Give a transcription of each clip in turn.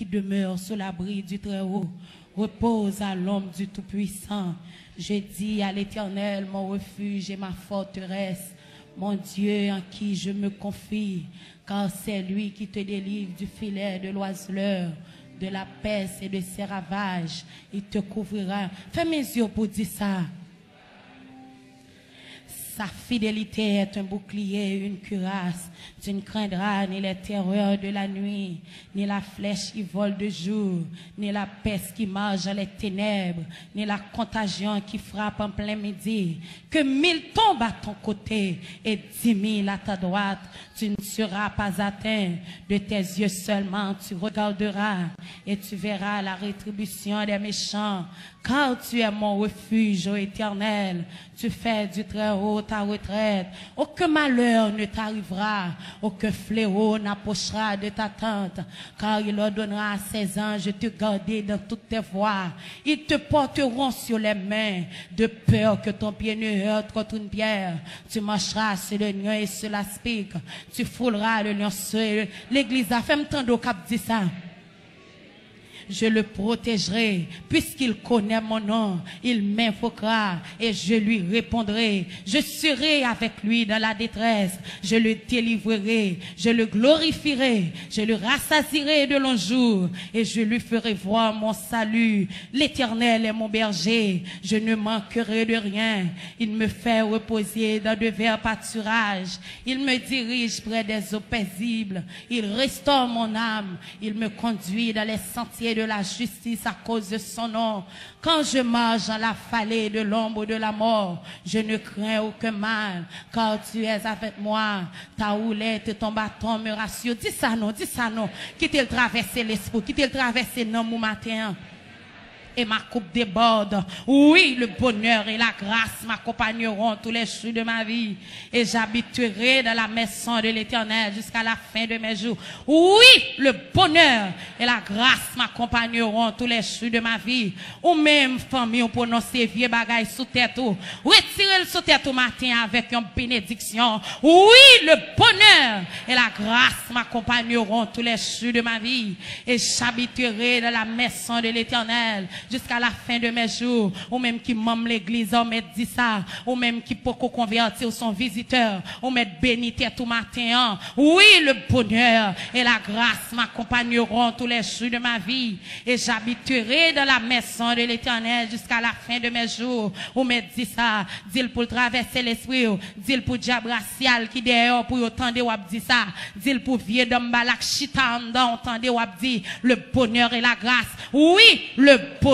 qui demeure sous l'abri du Très-Haut repose à l'ombre du Tout-Puissant. Je dis à l'Éternel, mon refuge et ma forteresse, mon Dieu en qui je me confie, car c'est lui qui te délivre du filet de l'oiseleur, de la peste et de ses ravages. Il te couvrira. Fais mes yeux pour dire ça. Sa fidélité est un bouclier, une cuirasse. Tu ne craindras ni les terreurs de la nuit, ni la flèche qui vole de jour, ni la peste qui marche dans les ténèbres, ni la contagion qui frappe en plein midi. Que 1000 tombent à ton côté et 10 000 à ta droite, tu ne seras pas atteint. De tes yeux seulement tu regarderas et tu verras la rétribution des méchants. Car tu es mon refuge, ô Éternel, tu fais du Très-Haut ta retraite. Aucun malheur ne t'arrivera, aucun fléau n'approchera de ta tente, car il ordonnera à ses anges de te garder dans toutes tes voies. Ils te porteront sur les mains, de peur que ton pied ne heurte contre une pierre. Tu marcheras sur le lion et sur l'aspic, tu fouleras le lionceau. L'église a fait me tendre au cap dit ça. Je le protégerai, puisqu'il connaît mon nom. Il m'invoquera et je lui répondrai. Je serai avec lui dans la détresse. Je le délivrerai, je le glorifierai, je le rassasierai de longs jours et je lui ferai voir mon salut. L'Éternel est mon berger, je ne manquerai de rien. Il me fait reposer dans de verts pâturages. Il me dirige près des eaux paisibles. Il restaure mon âme. Il me conduit dans les sentiers de la justice à cause de son nom. Quand je marche dans la vallée de l'ombre de la mort, je ne crains aucun mal, car tu es avec moi. Ta houlette et ton bâton me rassurent. Dis ça non, dis ça non. Quittez le traverser l'esprit, quittez le traverser non mon matin. Et ma coupe déborde. Oui, le bonheur et la grâce m'accompagneront tous les jours de ma vie. Et j'habiterai dans la maison de l'Éternel jusqu'à la fin de mes jours. Oui, le bonheur et la grâce m'accompagneront tous les jours de ma vie. Ou même, famille, on prononce vieux bagailles sous tête. Retirez le sous tête au matin avec une bénédiction. Oui, le bonheur et la grâce m'accompagneront tous les jours de ma vie. Et j'habiterai dans la maison de l'Éternel jusqu'à la fin de mes jours. Ou même qui m'aime l'église, ou même dit ça, ou même qui peut convertir son visiteur, ou même béni tout matin. Oui, le bonheur et la grâce m'accompagneront tous les jours de ma vie. Et j'habiterai dans la maison de l'Éternel jusqu'à la fin de mes jours. Ou même dit ça, dit pour traverser l'esprit, dit pour diable racial qui dehors pour entendre ou dit ça, dit pour vieux d'homme balak chita en dedans, entendre ou dit le bonheur et la grâce. Oui, le bonheur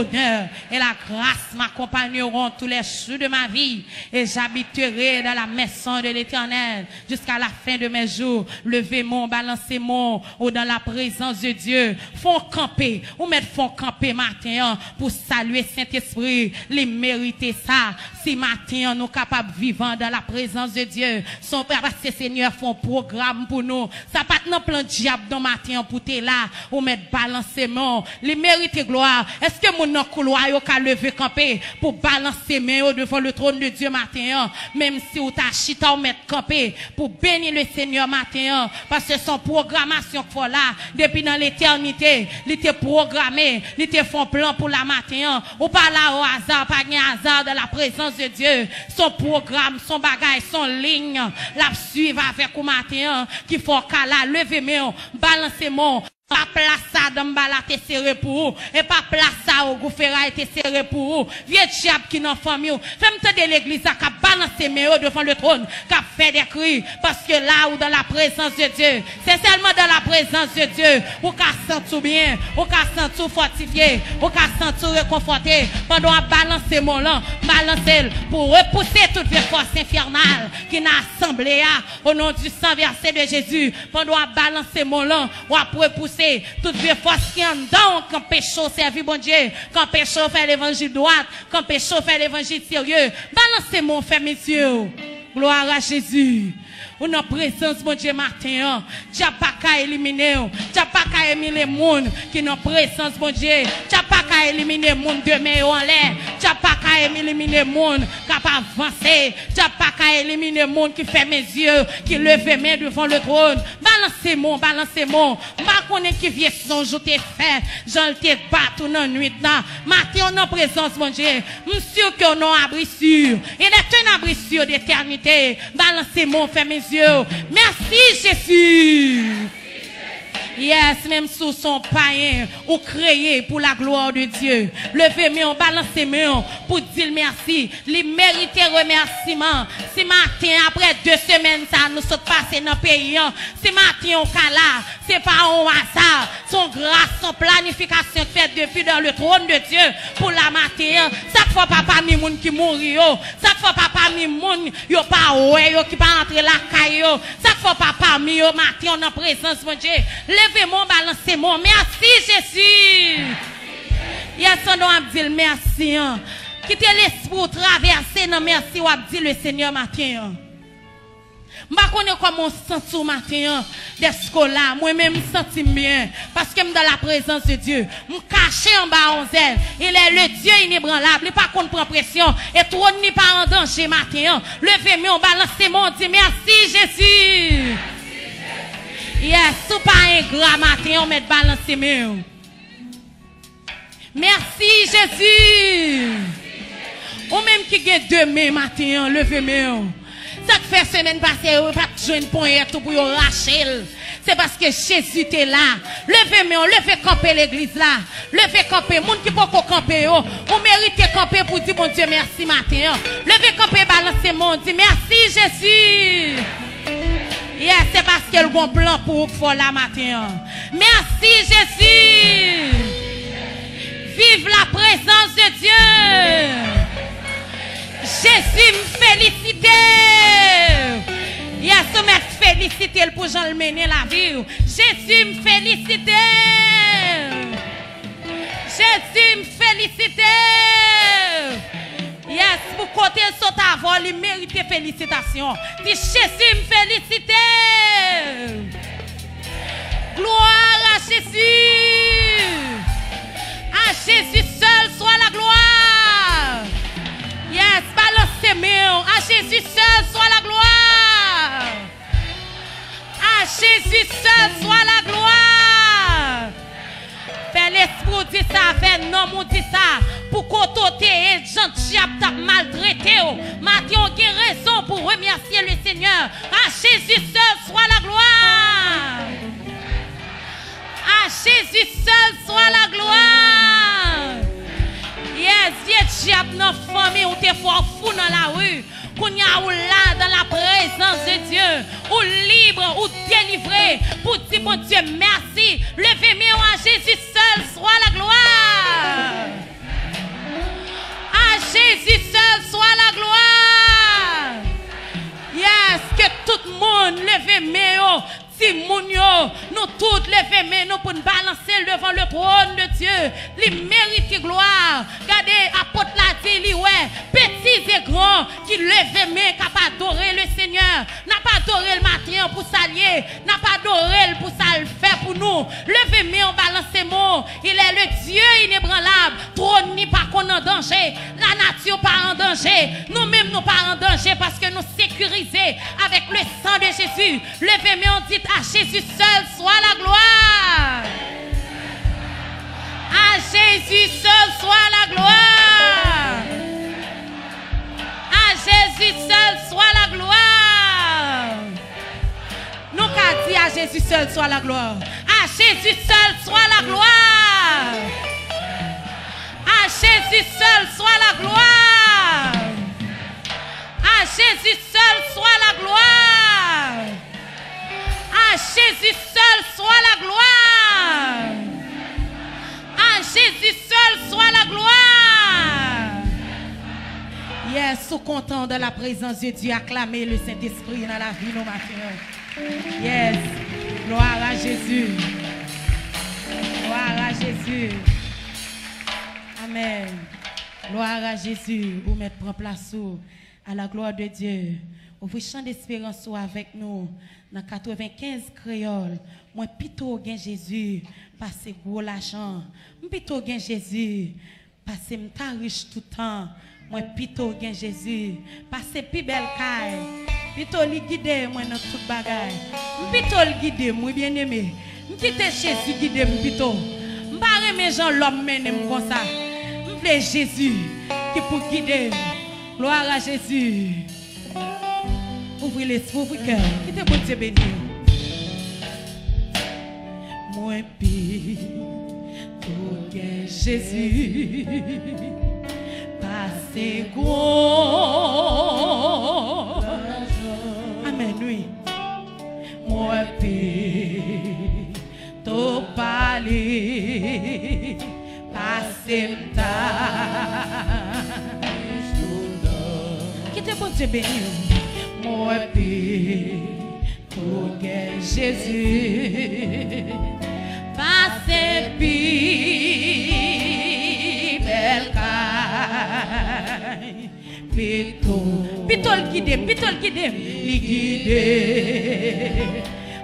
et la grâce m'accompagneront tous les jours de ma vie et j'habiterai dans la maison de l'Éternel jusqu'à la fin de mes jours. Levez-moi, balancez-moi ou dans la présence de Dieu. Font camper, ou mettre font camper matin pour saluer Saint-Esprit. Les mériter ça. Si matin nous capables vivant dans la présence de Dieu, son Père, parce que Seigneur font programme pour nous. Ça pas non plan diable dans matin pour t'es là ou mettre balancement. Les mériter gloire. Est-ce que mon couloir yo ka lever camper pour balancer main devant le trône de Dieu matin, même si ou ta chita ou mettre camper pour bénir le Seigneur matin, parce que son programmation faut là depuis dans l'éternité, il était programmé, il était font plan pour la matin, ou pas là au hasard, pas un hasard de la présence de Dieu, son programme, son bagage, son ligne, la suivre avec au matin, qui faut qu'à la lever main, balancer mon pas place ça dans la te serré pour vous et pas place ça au gouffera été serré pour vous vieux diable qui dans famille fais-moi de l'église qui balancer mes devant le trône qui fait des cris parce que là ou dans la présence de Dieu c'est seulement dans la présence de Dieu ou qu'a sentir bien ou qu'a sentir fortifié ou qu'a sentir réconforté pendant à balancer mon lan balancer pour repousser toute force infernale qui n'a assemblé au nom du sang versé de Jésus pendant à balancer mon lan ou à repousser toute vieille force qui en dedans, quand péché servi bon Dieu, quand péché fait l'évangile droit, quand péché fait l'évangile sérieux, balancez mon frère, messieurs. Gloire à Jésus. Ou dans présence, mon Dieu, matin, tu n'as pas qu'à éliminer, tu n'as pas qu'à éliminer les gens qui n'ont présence, mon Dieu, tu n'as pas qu'à éliminer les gens demain en l'air, tu n'as pas qu'à qu'à éliminer le monde, capable d'avancer. Diable pas qu'à éliminer le monde qui fait mes yeux, qui lève mes mains devant le trône. Balancez-moi, balancez-moi. Pas qu'on est qui vient son jour te fait, j'en te battu dans la nuit là. Matin en présence, mon Dieu. Monsieur que non abri sûr. Il est un abri sûr d'éternité. Balancez-moi, fait mes yeux. Merci Jésus. Yes, même sous son païen, ou créé pour la gloire de Dieu. Levez-moi, balancez-moi pour dire merci. Les mérités remerciements. Si matin, après 2 semaines, ça nous sommes passés dans le pays. Si matin, on cala, c'est pas un hasard. Son grâce, son planification faite depuis dans le trône de Dieu pour la matin. Ça fait papa mi moun qui mourit. Ça fait papa mi moun, yo pas ouais, yo qui pas entrer la caille. Ça fait papa mi yo matin en présence, mon Dieu. Levez-moi, balancez-moi. Merci Jésus. Yes, on doit dire merci. Quittez l'esprit traverser dans merci ou dire le Seigneur matin. Je ne connais pas comment je sens ce matin d'être là. Moi-même, je me sens bien. Parce que je suis dans la présence de Dieu. Je me cache en bas en zèle. Il est le Dieu inébranlable. Il n'est pas contre pression. Et tout n'est pas en danger matin. Levez-moi, balancez-moi. Dis merci Jésus. Yes, tout pas ingrat matin, on met balancer mieux. Merci Jésus. Ou même qui gagne demain matin, levez-moi. Ça fait semaine passée, on pas jouer une poignette pour racher. C'est parce que Jésus est là. Levez-moi, levez camper l'église là. Levez camper, moun qui peut camper, on mérite camper pour dire bon Dieu merci matin. Levez camper, balancez mon dit merci Jésus. Yes, c'est parce qu'elle a un bon plan pour vous la matin. Merci Jésus. Vive la présence de Dieu. Jésus me félicite. Yes, on m'a félicité pour Jean le mener la vie. Jésus me félicite. Jésus me félicite. Yes, pour côté saut à vol, il mérite félicitations. Dis Jésus me félicite. Gloire à Jésus. À Jésus seul soit la gloire. Yes, balancez-moi. À Jésus seul soit la gloire. À Jésus seul soit la gloire. Fais l'esprit dit ça, fais non dit ça. Pour côté et gentil t'a maltraité. Matin, on a raison pour remercier le Seigneur. À Jésus seul soit la gloire. À Jésus seul soit la gloire. Yes, vieux diable dans la famille ou t'es fort fou dans la rue. Qu'on y a ou là dans la présence de Dieu. Ou libre, ou délivré. Pour dire mon Dieu merci. Levez-moi à Jésus seul soit la gloire. À Jésus seul soit la gloire. Yes, que tout le monde levez-moi. Si nous toutes les mains nous pour nous balancer devant le trône de Dieu, les mérite gloire. Regardez, apôtre l'a dit, ouais, petits et grands qui lèvent mains, qui pas adorer le Seigneur, n'a pas adoré le matin pour s'allier, n'a pas adoré pour ça le faire pour nous. Levez mains, on balance mots. Il est le Dieu inébranlable. Trône n'est pas qu'on en danger, la nature pas en danger, nous-mêmes nous pas en danger parce que nous sécurisés avec le sang de Jésus. Levez mains, on dit à Jésus seul soit la gloire. À Jésus seul soit la gloire. À Jésus seul soit la gloire. Nous qu'a dit à Jésus seul soit la gloire. À Jésus seul soit la gloire. À Jésus seul soit la gloire. À Jésus seul soit la gloire. À Jésus seul soit la gloire. À Jésus seul soit la gloire. Yes, sous content de la présence de Dieu, acclamez le Saint-Esprit dans la vie, nos matins. Yes, gloire à Jésus. Gloire à Jésus. Amen. Gloire à Jésus. Vous mettez en place à la gloire de Dieu. Vous chantez d'espérance avec nous. Dans 95 créoles, moi plutôt gain Jésus, parce que gros l'argent. Plutôt gain Jésus, parce que m'ta riche tout le temps. Moi plutôt gain Jésus. Passer plus belle caille. Plutôt li guider moi dans toute bagaille. Plutôt le guider moi bien-aimé. M'quitte Jésus guider plutôt. M'pa aimer Jean l'homme mener comme ça. M'vle Jésus qui pour guider. Gloire à Jésus. Ouvrez l'esprit, ouvrez le cœur. Quittez bon Dieu béni. Moi pis pour gain Jésus. Passez gros. Amen, oui. Moi, puis, t'as parlé. Passez m'ta. Qui te bon Dieu béni? Moi, puis, pour que Jésus. Passez puis, belle caille. Pito le guide, li guide.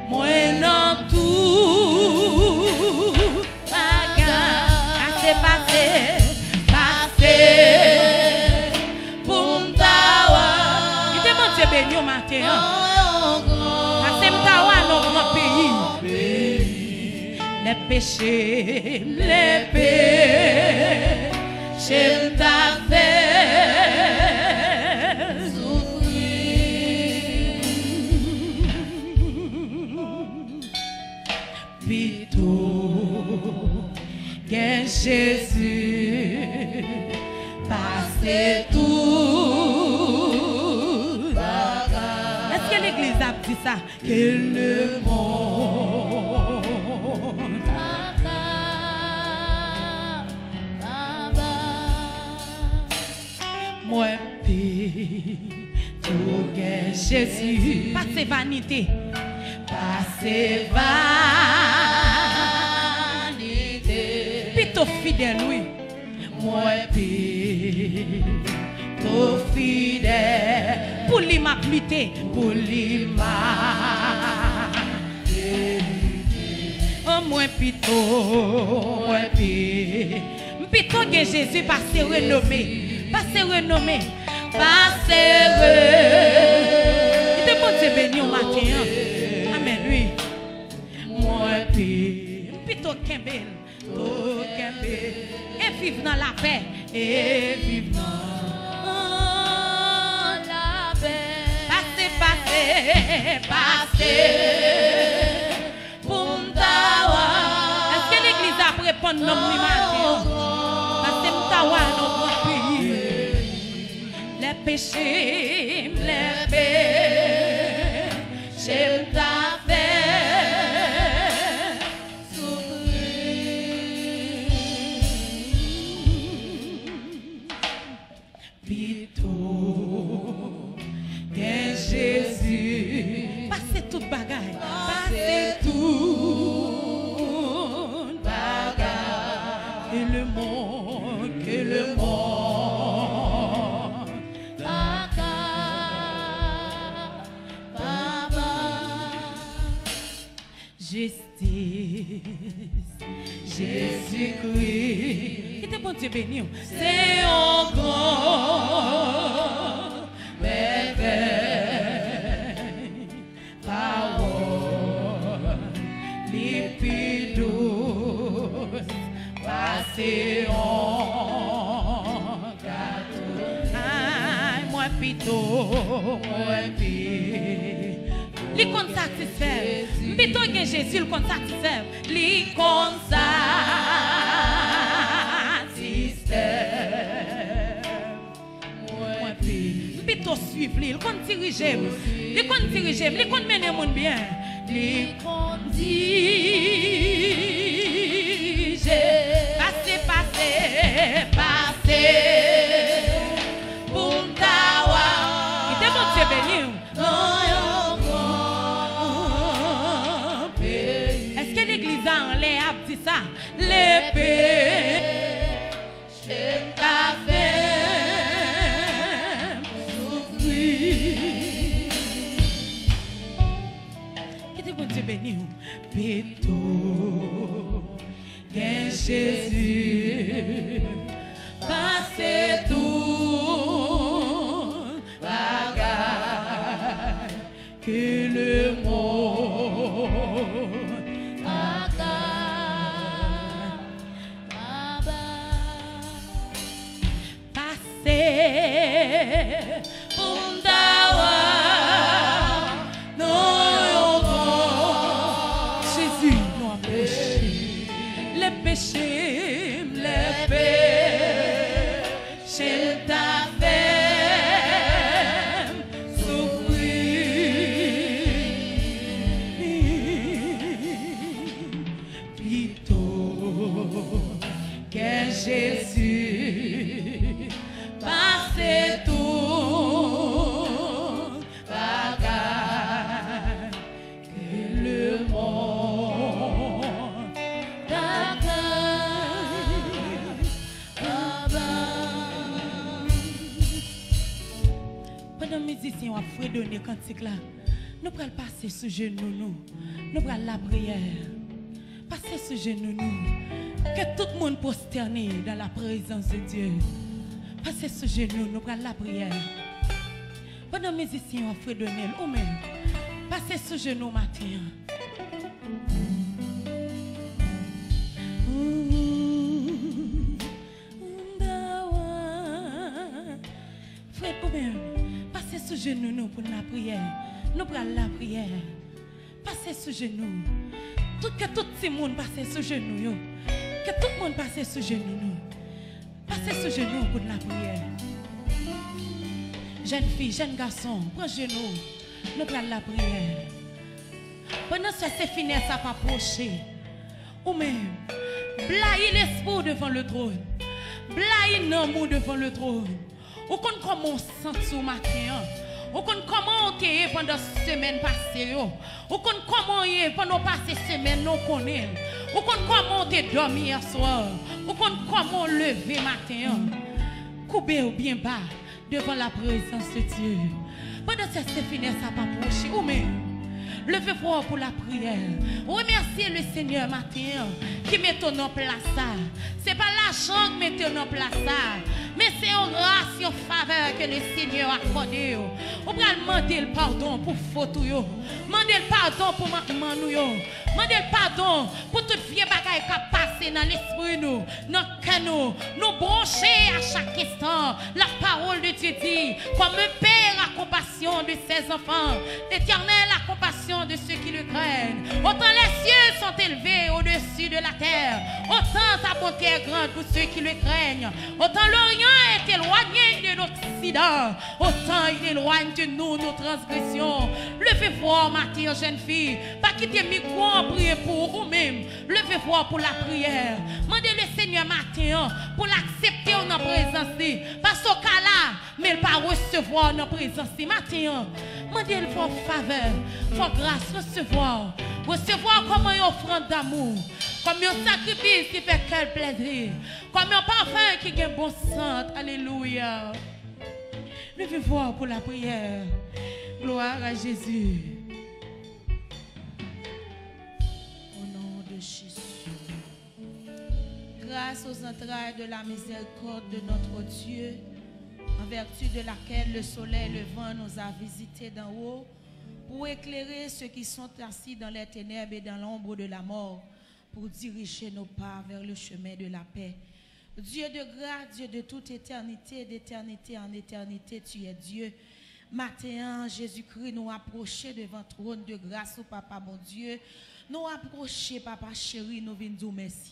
Moi non tout bagarre, passé pour m'tawa. Il te monte béni au matin. Passé m'tawa dans grand pays. Les péchés m't'a fait. Jésus, passez tout. Est-ce que l'église a dit ça? Que le monde moi puis tout que Jésus. Passez vanité. Passez vanité. Plutôt fidèle, oui. Moi, plutôt fidèle. Pour lui m'a plutté, pour lui m'a. Oh, moi, plutôt que Jésus passe renommé. Passe renommé. Passe renommé. Il te bon Dieu béni au matin. Amen, oui. Moi, plutôt qu'un et vivre dans la paix, et vivre dans la paix. Passez pour m'tawa. Est-ce que l'église a répondu non ni matin? Passez m'tawa dans mon pays. Les péchés, m't'a fait. Jésus, passez toute bagaille, passez toute bagaille, que le monde, Papa, justice, Jésus-Christ, qui te bon Dieu béni, c'est un grand merveille, parole, les douce, passez en gâteau. Aïe, moi plutôt, li kon satisfaire. Plutôt que Jésus, le kon satisfaire. Li kon satisfaire. Plutôt suivre lui, il compte diriger, il compte diriger, il compte mener mon bien, il compte diriger. Passez pour m'tawa. Il te monte béni. Est-ce que l'église a en l'air dit ça? L'épée, c'est ta béni, Pito, Jésus, passez tout. péchés, les péchés t'a fait souffrir. Plutôt que Jésus passait tout bagage que le monde pendant que les musiciens ont fredonné cantique là, nous allons passer sous genoux, nous allons la prière. Passer sous genoux, que tout le monde prosterné dans la présence de Dieu. Passer sous genoux, nous allons la prière. Pendant que les musiciens ont fredonné, ou même, passer sous genoux matin. Frère, ou même, passez sous genoux nous pour la prière. Nous prenons la prière. Passez sous genoux. Que tout le monde passe sous genoux. Que tout le monde passe sous genoux. Passez sous genoux pour la prière. Jeune fille, jeune garçon, prends genoux. Nous prenons la prière. Pendant que c'est fini, ça va approcher. Ou même, blaye l'esprit devant le trône. Blaye l'amour devant le trône. Ou qu'on commence ce matin. Ou qu'on comment on est pendant la semaine passée. Ou qu'on comment on est pendant la semaine nous connaît. Ou qu'on comment on est dormi hier soir. Ou qu'on comment on lever matin. Coupez ou bien bas devant la présence de Dieu. Pendant que c'est fini, ça va approcher. Ou même, levez-vous pour la prière. Remerciez le Seigneur matin qui met ton nom place. Ce n'est pas l'argent qui met ton nom place. Mais c'est une grâce, une faveur que le Seigneur a accordé. On va demander le pardon pour faute. Demander le pardon pour manquement. Demander le pardon pour toute vieille bagaille qui a passé dans l'esprit nous, dans le cœur nous brancher à chaque instant. La parole de Dieu dit, comme un père a compassion de ses enfants, l'Éternel a compassion de ceux qui le craignent. Autant les cieux sont élevés au-dessus de la terre, autant ta bonté est grande pour ceux qui le craignent. Autant l'Orient est éloigné de l'Occident, autant il éloigne de nous nos transgressions. Levez-vous matin, jeune fille, pas quitter micro en prier pour vous-même. Levez-vous pour la prière. Demandez le Seigneur matin pour l'accepter en présence. Parce qu'au cas là, mais il ne pas recevoir en présence matin. Demandez-le pour faveur, pour grâce, recevoir. Recevoir comme une offrande d'amour, comme un sacrifice qui fait quel plaisir, comme un parfum qui a un bon sang. Alléluia. Levez-vous pour la prière. Gloire à Jésus. Au nom de Jésus. Grâce aux entrailles de la miséricorde de notre Dieu, en vertu de laquelle le soleil levant nous a visités d'en haut, pour éclairer ceux qui sont assis dans les ténèbres et dans l'ombre de la mort, pour diriger nos pas vers le chemin de la paix. Dieu de grâce, Dieu de toute éternité, d'éternité en éternité, tu es Dieu. Matin, Jésus-Christ nous approcher devant le trône de grâce au Papa, mon Dieu. Nous approcher, Papa chéri, nous venons dire merci.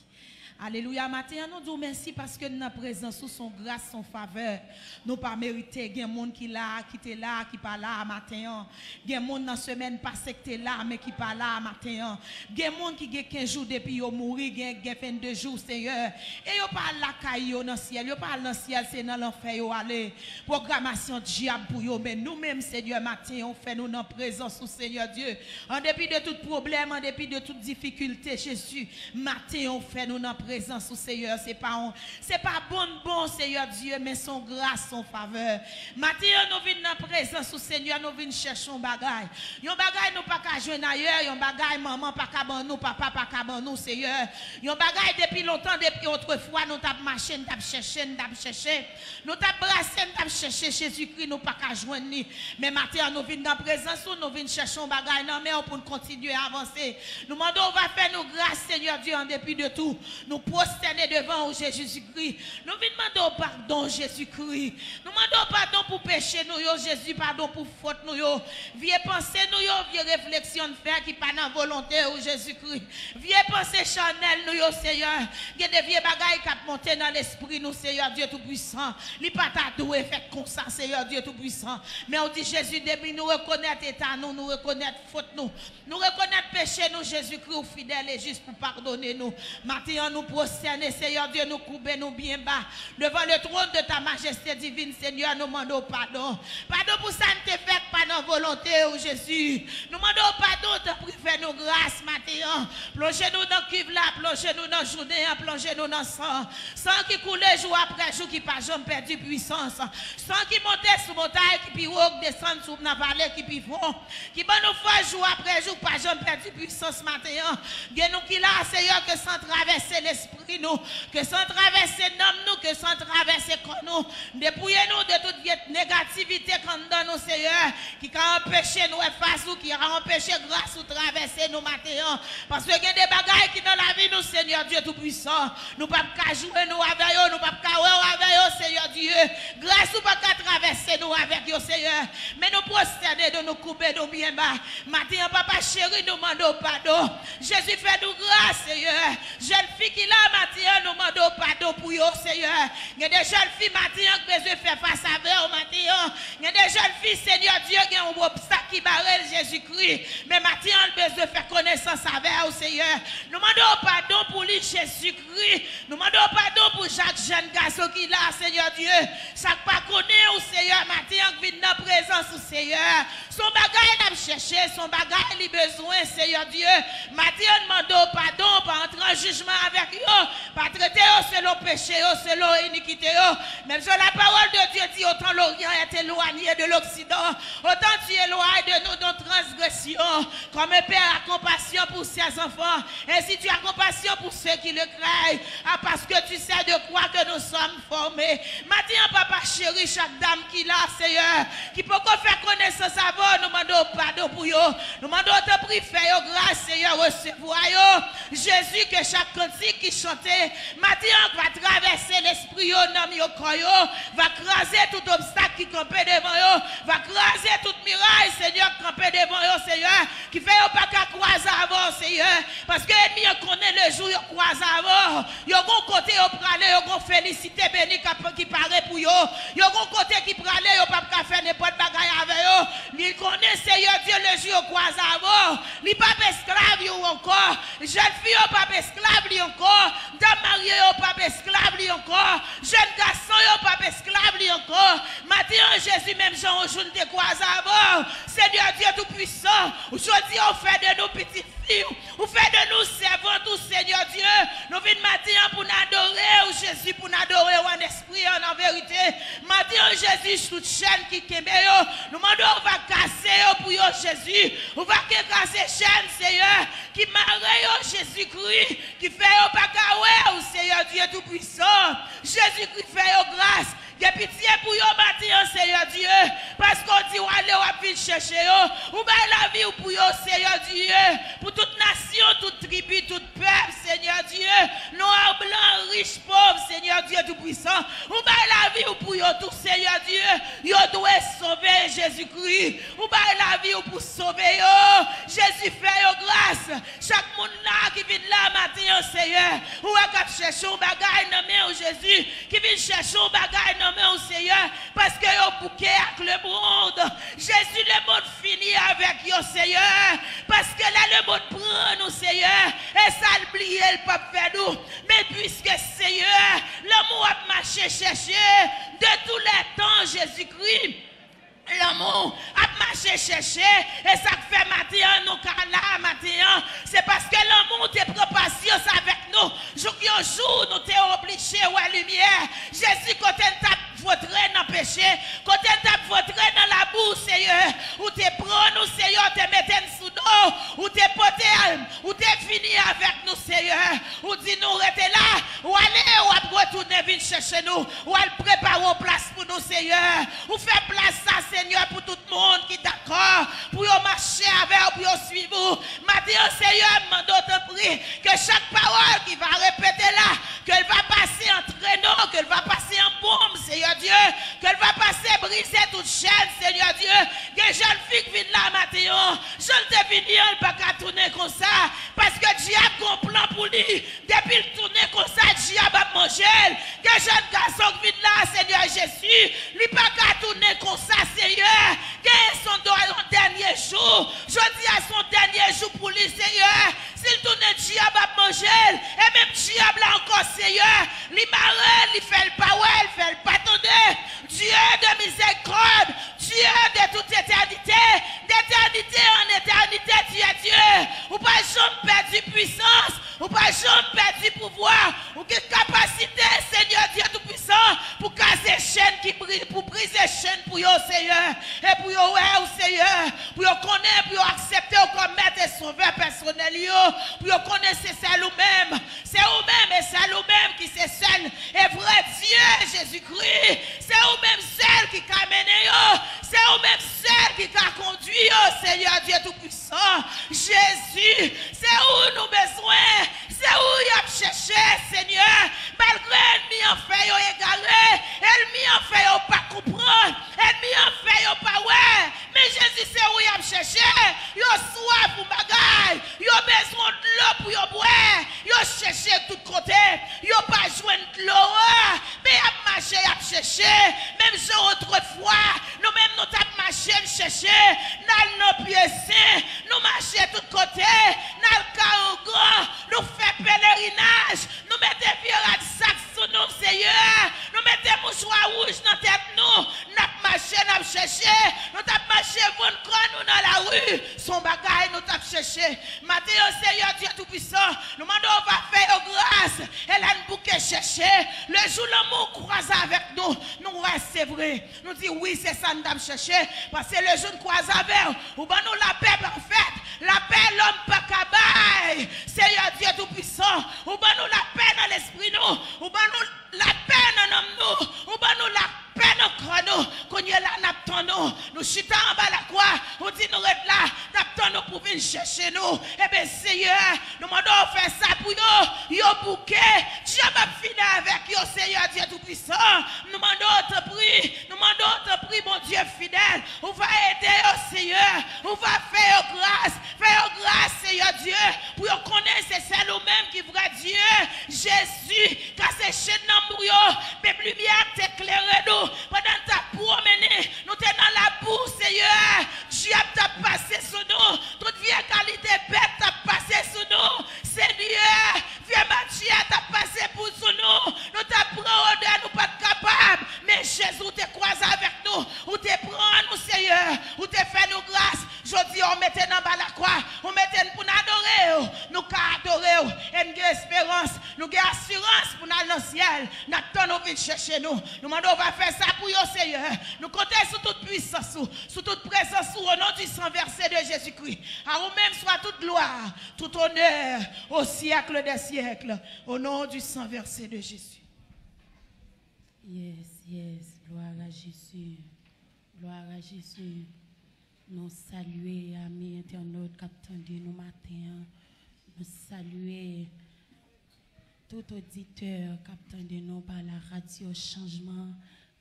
Alléluia, matin, nous disons merci parce que nous avons présence sous son grâce, son faveur. Nous pas mérité. Il y a des gens qui là, qui est là, qui pas là matin. Il y a des gens dans la semaine passée qui est là, mais qui pas là matin. Il y a des gens qui ont 15 jours depuis qu'ils mourent, il y a 22 jours, Seigneur. Et ils parlent la caille dans le ciel. Ils parlent dans le ciel, c'est dans l'enfer. Ils aller. Programmation diable pour eux. Mais nous-mêmes, Seigneur, matin, on fait nous dans la présence du Seigneur Dieu. En dépit de tout problème, en dépit de toute difficulté, Jésus, matin, on fait nous dans la présence au Seigneur. C'est pas bon Seigneur Dieu, mais son grâce, son faveur. Matin nous venons dans la présence au Seigneur, nous venons chercher un bagage. Un bagage nous pas qu'à jouer ailleurs, un bagage maman pas qu'à ban nous, papa pas qu'à ban nous, Seigneur. Un bagage depuis longtemps, depuis autrefois nous t'a marché, nous t'a cherché, nous t'a brassé, nous t'a cherché Jésus-Christ, nous pas qu'à joindre ni. Mais matin nous venons dans la présence, nous venons chercher un bagage non mais pour continuer à avancer. Nous demandons on va faire nos grâces Seigneur Dieu en dépit de tout. nous prosterner devant vous, Jésus-Christ. Nous demandons pardon, Jésus-Christ. Nous demandons pardon pour péché, nous, Jésus, pardon pour faute, nous, vieux pensée, nous, vieux réflexion de faire qui pas dans volonté, Jésus-Christ. Vieux pensée charnel, nous, Seigneur. Il y a des vieux bagailles qui montent dans l'esprit, nous, Seigneur Dieu Tout-Puissant. Il n'y a pas ta doué fait comme ça, Seigneur Dieu Tout-Puissant. Mais on dit Jésus, depuis nous reconnaître état, nous reconnaître faute, nous reconnaître péché, nous, Jésus-Christ, fidèle et juste pour pardonner nous. Maintenant, nous prosterner, Seigneur Dieu, nous couper, nous bien bas. Devant le trône de ta majesté divine, Seigneur, nous demandons pardon. Pardon pour ça, ne te fait pas dans volonté, oh Jésus. Nous demandons pardon, te prie, fais-nous grâce, maintenant. Plongez-nous dans le cuve là, plongez-nous dans la journée, plongez-nous dans le sang. Sang qui coulait jour après jour, qui pas jamais perdu puissance. Sang qui montait sous montagne, qui pirogue, descend sous la vallée, qui pivot. Qui va nous faire jour après jour, pas jamais perdu puissance, maintenant. Nous qui là, Seigneur, que sans traverser l'esprit, nous, que sans traverser l'âme, nous, que sans traverser nous, dépouillez-nous de toute négativité dans nous, Seigneur, qui a empêché nous effacer ou qui a empêché grâce ou traverser nous maintenant. Parce que il y a des bagailles qui dans la vie, nous, Seigneur Dieu Tout-Puissant, nous ne pouvons pas jouer nous avec eux, nous ne pouvons pas jouer avec eux, Seigneur Dieu. Grâce ou pas traverser nous avec eux, Seigneur. Mais nous prosterner de nous couper nous bien bas. Maintenant, papa chéri, nous demandons pardon. Jésus fait nous grâce, Seigneur. Jeune fille qui là, maintenant, nous demandons pardon pour eux, Seigneur. Il y a des jeunes filles maintenant qui besoin faire face à eux, maintenant. Il y a des jeunes filles, Seigneur Dieu, qui ont un obstacle qui barre Jésus-Christ. Mais maintenant, on besoin faire connaissance avec eux, Seigneur. Nous demandons pardon pour lui, Jésus-Christ. Nous demandons pardon pour chaque jeune garçon qui là, Seigneur Dieu. Chaque pas connaît, au Seigneur, maintenant, qui vient dans la présence, au Seigneur. Son bagage n'a cherché, son bagage il besoin, Seigneur Dieu. Maintenant, nous demandons pardon, pas entrer en jugement avec eux, pas traiter eux selon péché, selon iniquité. Même sur la parole de Dieu dit, autant l'Orient est éloigné de l'Occident, autant tu éloignes de nous dans transgression. Comme un père a compassion pour ses enfants, ainsi tu as compassion pour ceux qui le craignent. Ah, parce que tu sais de quoi que nous sommes formés. Maintenant, papa chéri, chaque dame qui l'a, Seigneur, qui peut faire connaissance avant, nous demandons pardon pour eux. Nous demandons te prier, faire grâce, Seigneur, recevoir Jésus, que chaque cantique qui chantait, maintenant va traverser l'esprit, va craser tout obstacle qui campait devant eux, va craser toute muraille, Seigneur, qui campait devant eux, Seigneur, qui fait pas qu'à croiser avant, Seigneur, parce que l'ennemi connaît le jour, il croise avant, il y a un côté, il prale, il y a félicité béni qui paraît pour eux, il y a un côté qui prale, il n'y a pas qu'à faire n'importe bagaille avec eux, il connaît, Seigneur Dieu, le jour, il croise avant, il n'est pas esclave encore, jeune fille, il pas esclave encore, dame mariée, il pas esclave encore, jeune garçon, il pas esclave encore, maintenant, Jésus, même Jean, au jour de croise avant, Seigneur Dieu Tout-Puissant, aujourd'hui, on fait de nous petites filles, on fait de nous servants, tout Seigneur Dieu, nous venons maintenant pour nous adorer, Jésus, pour nous adorer en esprit, en vérité, maintenant, Jésus, toute chaîne qui kembe, nous demandons, on va casser pour Jésus, on va casser chaîne, Seigneur, qui marie Jésus-Christ, qui fait pas qu'à Seigneur Dieu Tout-Puissant, Jésus-Christ fait grâce. Il y a pitié pour vous matin, Seigneur Dieu. Parce qu'on dit, allez, on va chercher. On va la vie pour vous, Seigneur Dieu. Pour toute nation, toute tribu, toute peuple, Seigneur Dieu. Noir, blanc, riche, pauvre, Seigneur Dieu Tout-Puissant. On va la vie pour vous, tout, Seigneur Dieu. Vous doit sauver Jésus-Christ. On va la vie pour sauver. Jésus fait grâce. Chaque monde là qui vient là matin, Seigneur. On va chercher un bagage dans le Jésus. Qui vient chercher un bagage dans au Seigneur, parce que vous bouquez avec le monde. Jésus, le monde finit avec vous, Seigneur, parce que là, le monde prend nous, Seigneur, et ça oublie le pape fait nous. Mais puisque, Seigneur, l'amour a marché chercher de tous les temps, Jésus-Christ. L'amour a marché chercher et ça fait matin nous là matin c'est parce que l'amour te prend patience avec nous jour nous t'es obligé à la lumière Jésus quand t'as votre dans le péché quand t'as votre dans la boue Seigneur ou te prend nous Seigneur te mettez sous nous ou te porté ou te fini avec nous Seigneur ou dit nous rester là ou aller ou retourner venir chercher nous, ou elle prépare une place pour nous, Seigneur. Ou fait place ça, Seigneur, pour tout le monde qui est d'accord, pour marcher avec vous, pour suivre. Maintenant, Seigneur, demande te prie que chaque parole qui va répéter là, qu'elle va passer en traîneau, qu'elle va passer en bombe, Seigneur Dieu, qu'elle va passer briser toute chaîne, Seigneur Dieu. Que jeune fille qui vient là, Mathéo, je ne te finis pas qu'à tourner comme ça, parce que diable a un plan pour lui. Depuis le tourner comme ça, diable a mangé. Que jeune garçon qui vient là, Seigneur Jésus, lui pas qu'à tourner comme ça, Seigneur. Que son dernier jour, je dis à son dernier jour pour lui, Seigneur, s'il tourne diable a mangé, et même diable encore, Seigneur, lui marre, lui fait le pas, il fait le pas, attendez. Dieu de miséricorde, Dieu de toute éternité, d'éternité en éternité, tu es Dieu. Ou pas jamais perdu puissance, ou pas jamais perdu pouvoir, ou quelle capacité, Seigneur Dieu Tout-Puissant, pour casser chaînes qui brisent, pour briser chaînes pour vous, Seigneur, et pour vous, Seigneur, pour vous connaître, pour vous accepter comme maître et sauveur personnel, pour vous connaître, c'est vous-même, et c'est vous-même qui c'est seul et vrai Dieu, Jésus-Christ, c'est vous-même seul qui a mené, c'est vous-même seul qui a conduit, Seigneur Dieu Tout-Puissant, Jésus, c'est où nous besoin, c'est où il a cherché, Seigneur, malgré l'ennemi en fait égaré, l'ennemi en fait pas comprendre, l'ennemi en fait pas ouais, mais Jésus c'est où il a cherché, il a soif pour bagaille, il a besoin de l'eau pour y boire, il a cherché de tous côtés, il a pas joindre de l'eau, mais il a marché, il a cherché, même si autrefois, nous-mêmes nous avons marché, cherché, dans nos pieds saints, nous marchons de tous côtés, dans le carougon, nous faisons pèlerinage, nous mettons vieux sac sur nous, Seigneur, nous mettons mouchoir rouge dans la tête, nous marché, nous avons cherché, nous avons marché, nous dans la rue, son bagage, nous avons cherché. Matthieu, Seigneur Dieu Tout-Puissant, nous demandons, on va faire grâce, elle a une bouquet cherché, le jour l'amour croise avec nous, nous c'est vrai, nous disons oui, c'est ça nous avons cherché, parce que le jour nous croise avec nous, nous la paix parfaite, la paix l'homme pas cabaye, Seigneur Dieu Tout-Puissant, nous la paix dans l'esprit nous, nous la paix dans nous, nous la paix dans le nous, qu'on y est là, nous chutons en bas la croix, on dit nous être là, nous pour venir chercher nous, et bien Seigneur, nous demandons faire ça pour nous, yo bouquet, Dieu va finir avec yo, Seigneur Dieu Tout-Puissant, nous demandons te prix, mon Dieu fidèle, on va aider au Seigneur, on va faire grâce, Seigneur Dieu, pour qu'on connaisse c'est nous-mêmes qui vrai Dieu, Jésus, car c'est chez nous, mais lumière t'éclairer nous, pendant ta promenée, nous sommes dans la boue, Seigneur, Dieu t'a passé sur nous, toute vieille qualité bête t'a passé sur nous, Seigneur, vieux Mathieu t'a passé pour sur nous, nous t'apprenons de nous pas capables, mais Jésus te croise avec nous, ou te prend nous, Seigneur, ou te fait nous grâce, je dis, on mettait dans la croix, on mettait pour nous adorer, nous adorer, et nous avons espérance, nous avons assurance pour nous aller dans le ciel, nous attendons de chercher nous, nous demandons, on va faire ça pour vous, Seigneur, nous comptons sur toute puissance, sur toute présence, au nom du sang versé de Jésus-Christ, à vous-même soit toute gloire, tout honneur, au siècle des siècles, au nom du sang versé de Jésus. Yes, gloire à Jésus, gloire à Jésus. Nous saluer, amis internautes qui attendent nous matin. Nous saluer tout auditeur qui attendent nous par la radio Changement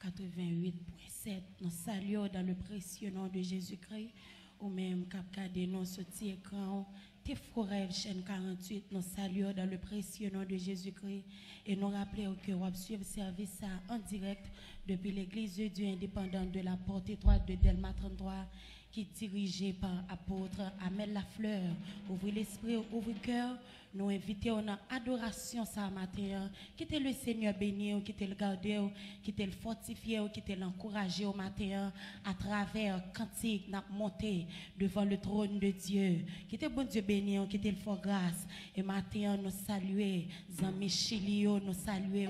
88.7. Nous saluons dans le précieux nom de Jésus-Christ. Ou même qui regardez nous sur petit écran. Tes frères, chaîne 48, nous saluons dans le précieux nom de Jésus-Christ. Et nous rappelons que vous suivez service en direct depuis l'église de Dieu indépendante de la porte étroite de Delma 33. Qui est dirigé par apôtre Amel Lafleur. Ouvrez l'esprit, ouvrez le cœur. Nous invitons en adoration ce matin. Qui était le Seigneur béni, qui était le gardé, qui était le fortifié, qui était l'encouragé au matin à travers cantique n'a monté devant le trône de Dieu. Qui était bon Dieu béni, qui était le fort grâce. Et matin nous saluer, Zami Chilio, nous saluer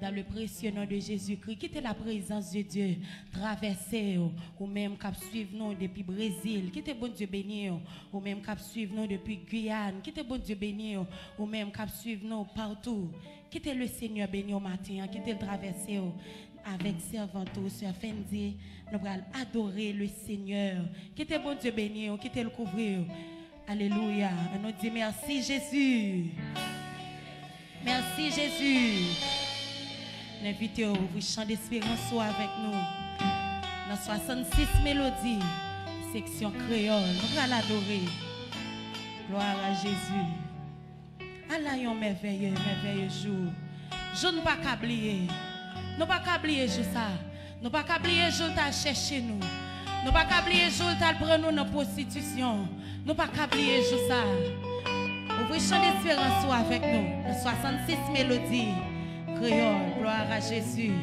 dans le précieux nom de Jésus-Christ. Qui était la présence de Dieu traverser ou même qui suivre nous depuis Brésil. Qui était bon Dieu béni, ou même qui suivre nous depuis Guyane. Qui était bon Dieu béni, ou même qui suivre nous partout. Quittez le Seigneur béni au matin, quittez le traverser avec servanteau, Sœur Fendi. Nous allons adorer le Seigneur. Quittez bon Dieu béni, quittez le couvrir. Alléluia. Nous disons merci Jésus. Merci Jésus. Invitez vous chant d'espérance avec nous. Dans 66 mélodies, section créole. Nous allons l'adorer. Gloire à Jésus. Allah yon merveilleux, merveilleux jour. Je ne pas oublier. Nous pas oublier jour ça. Nous pas oublier jour t'a chercher nous. Nous pas oublier jour t'a prendre nous dans prostitution. Nous pas oublier jour ça. Ouvrez chant d'espérance avec nous. Dans 66 mélodies créole. Gloire à Jésus.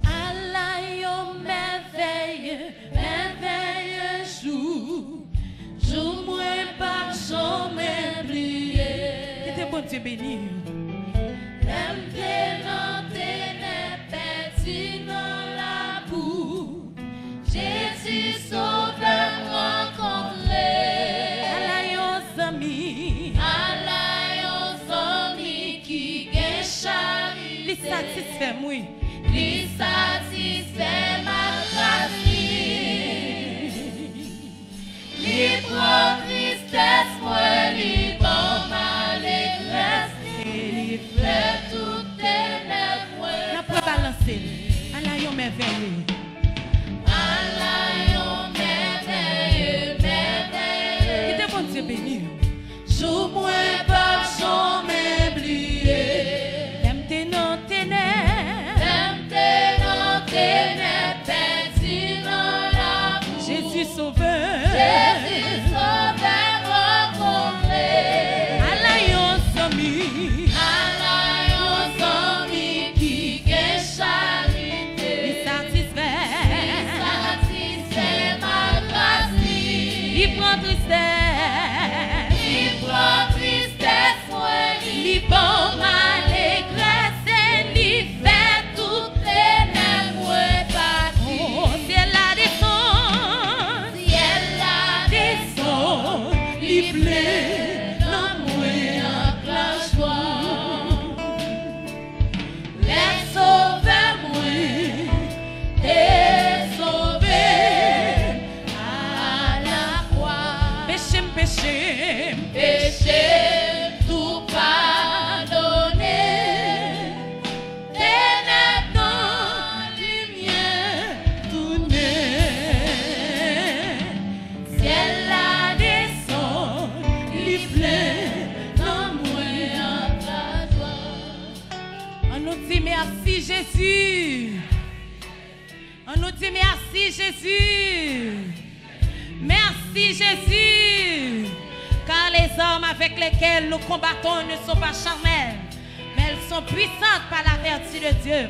Allah yon merveilleux, merveilleux jour. Je ne pas jamais briller. Qui était bon Dieu béni. La boue. Jésus sauveur rencontré. Alliance amis. Alliance amis qui gagne charité. Les satisfait moi. Les satisfait ma grâce. Libre tristesse, moi, libre malégresse, et fait toutes tes lèvres. La preuve balancée, Allah yon merveilleux. Allah yon merveilleux, merveilleux. Qui te bon Dieu béni. Joue moi pas jamais oublier. L'aime tes non ténèbres. L'aime tes non ténèbres, perdu dans la boue. Jésus sauveur. Jésus sauveur rencontré. Alliance amis. Alliance amis qui gagne charité. Il satisfait. Il satisfait ma grâce. Il prend tristesse. Il prend tristesse. Il prend malégresse. Il fait toutes les lèvres parties. Oh, c'est la défense. Il plaît dans moi la joie. Les sauveurs moi et sauvés à la croix. Péché, péché, péché, tout pardonné. Ténèbres dans lumière, tout né. Ciel la descend. On nous dit merci Jésus. On nous dit merci Jésus. Merci Jésus. Car les armes avec lesquelles nous combattons ne sont pas charnelles, mais elles sont puissantes par la vertu de Dieu.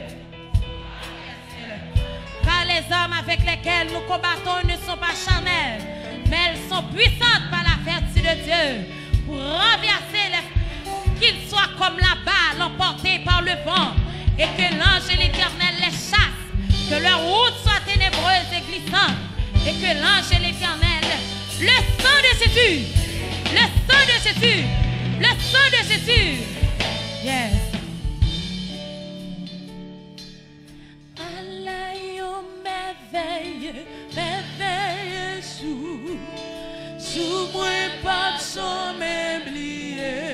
Car les armes avec lesquelles nous combattons ne sont pas charnelles, mais elles sont puissantes par la vertu de Dieu pour renverser qu'ils soient comme la balle emportée par le vent et que l'ange de l'Éternel les chasse, que leur route soit ténébreuse et glissante et que l'ange de l'Éternel, le sang de Jésus, le sang de Jésus, le sang de Jésus. Yes. Allah yon merveilleux, merveilleux jour. Sous moi pas jamais oublier.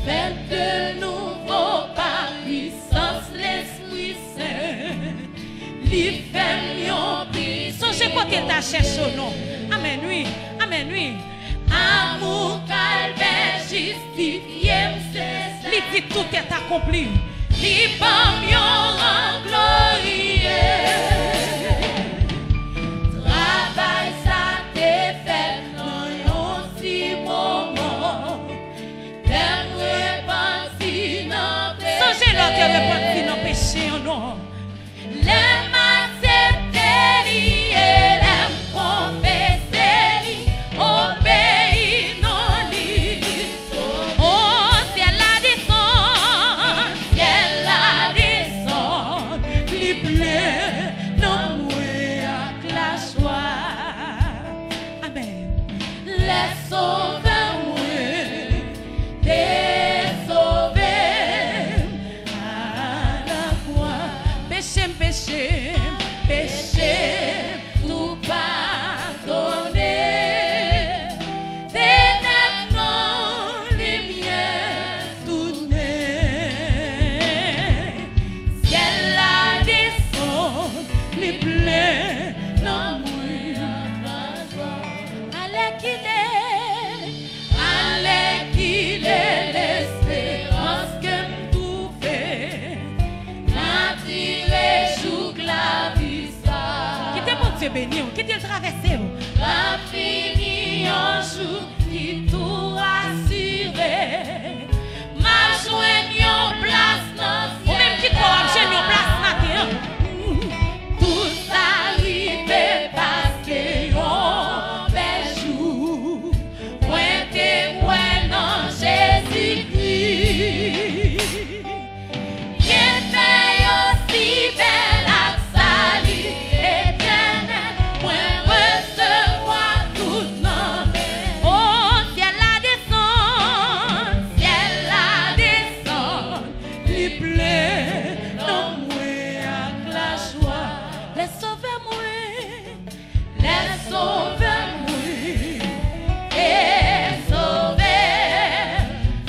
Faites de nouveau par puissance l'Esprit Saint. Li fait yon pris. Songez quoi qu'il t'a cherché au nom. Amen, oui. Amen, oui. Amour, calvaire, justifié, c'est Li dit tout est accompli. Li pam yon en glorieux. Travail ça t'est fait dans yon si moment. T'aimes repentir dans péché. Songez l'autre repentir dans péché au nom. L'aime accepter li et l'aime confesser li. Obéir non li. Oh, ciel la descend. Ciel la descend. Li pleut dans moi avec la joie. Amen. Les sauveurs moi, t'es sauvé à la croix. Péché, péché, Péché, tout pardonné. Ténèbres non, lumière, tout né. ciel la descend. Li pleut Non, allez qu'il est l'espérance que tout fait. N'attirez joue la vie ça. Quittez mon Dieu béni, quittez le traverser. La fini un jour qui tout rassuré. Ma joigne en place dans Ou même qui toi, j'ai une place matin. tout arrivé parce que on bel jour. Point témoin dans Jésus-Christ. Qui fait aussi belle à salut éternel. Point recevoir tout nom. Oh, ciel la descend. Ciel la descend. Li pleut dans moi avec la joie. Les sauveurs moi. Les sauveurs mouillent et sauvés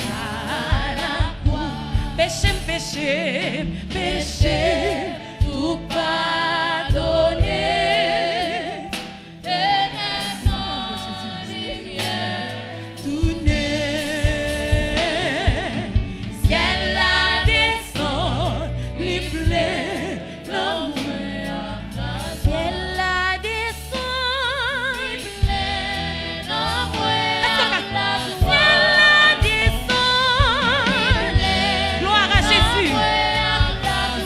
à la croix. Péché, péché, Péché, tout pardonné. Ténèbres sans lumière. tout né. Ciel la descend. Li pleut dans moi. Ciel la descend. Gloire à Jésus.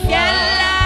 Ciel la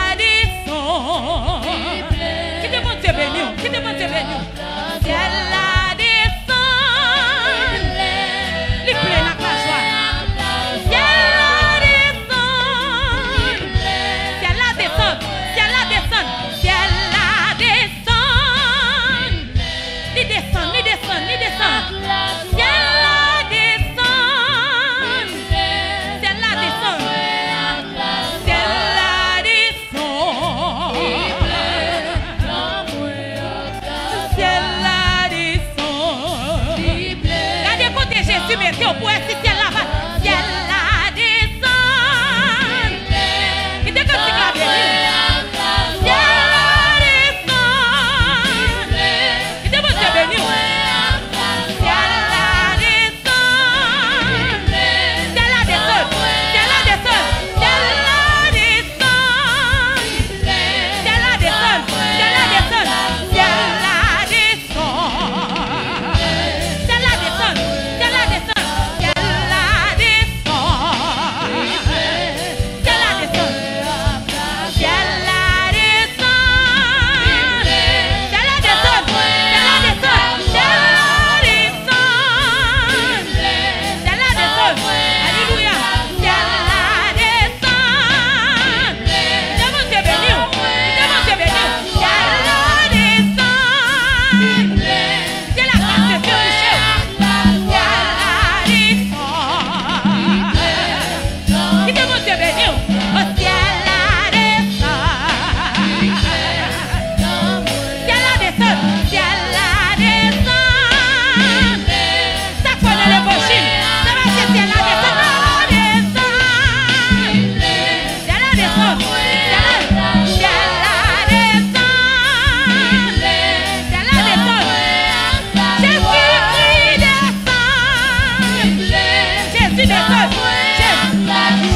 Jésus descend.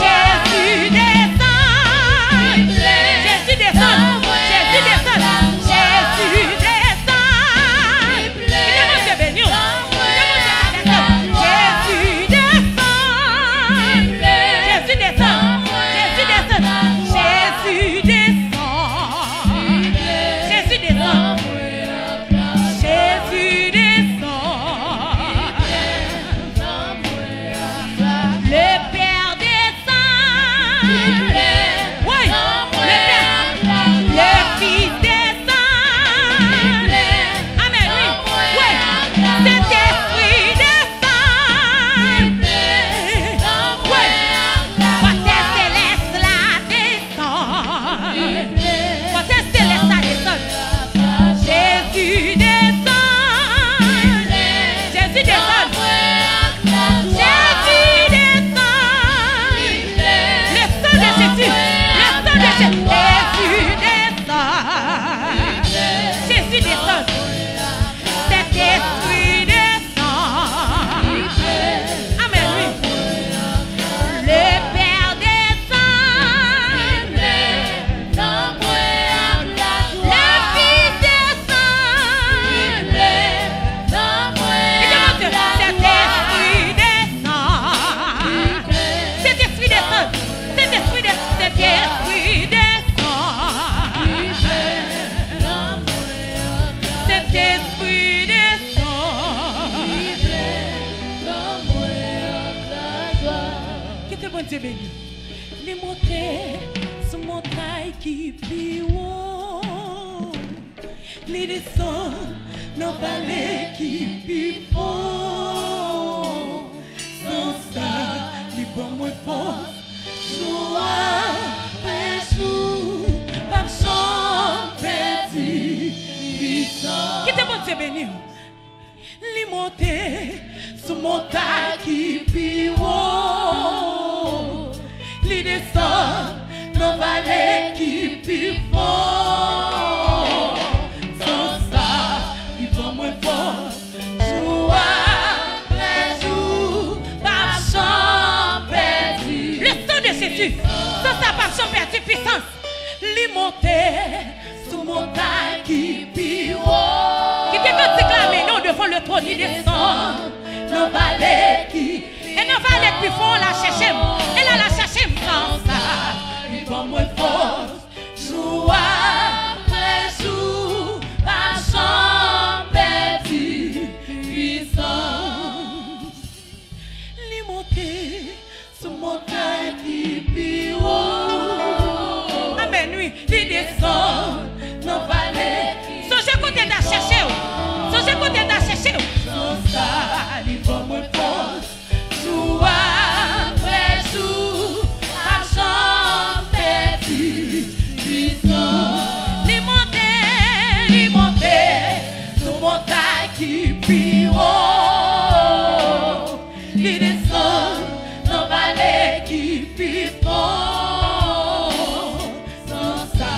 Jésus descend. Jésus descend. Jésus descend. Jésus descend. Dieu béni. Jésus descend. Jésus descend. Jésus descend. Jésus descend. Jésus descend. Jésus descend. Le Père descend. Oui, le Père. Le Fils descend. Amen. Oui. Saint-Esprit descend. Oui. Côté céleste là descend. Côté céleste là descend. Jésus descend. Jésus descend. Jésus descend. Le sang de Jésus. Le sang de Jésus. Jésus descend. Jésus descend. Cet esprit descend. Amen. Oui. Le Père descend. Le Fils descend. Cet esprit descend. Cet esprit descend. Cet esprit descend. Cet esprit descend. Cet esprit descend. Qui te bon Dieu béni. Les montées sur montagne qui plus haut. Les descendent dans vallée qui plus haut. Sans ça, les bons moins forts. Jour après jour, par son petit puissant. Qui te bon Dieu béni. Les montées sur montagne qui plus haut. Les descendent dans vallée qui plus fort. Sans ça, ils vont moins fort. Jour après jour, par son perdu. Le sang de Jésus, sans sa par son perdu puissance. Les montées sous montagne qui plus haut. Qui te quand clamé non devant le trône, il descend. Dans vallée qui. Et dans vallée plus fort, la chercher. Et là, la chercher sans ça. Ils vont moins fort. Jour après jour, par son perdu puissance. Les montées sous montagne qui plus haut. Amen, oui, les descendent dans vallée. Songez côté d'à chercher. Songez côté d'à chercher. Sans ça, ils vont moins fort. Jour après jour, par son perdu puissant. Les montées, sous montagne qui plus haut. Les descendent dans vallée qui plus fort. Sans ça,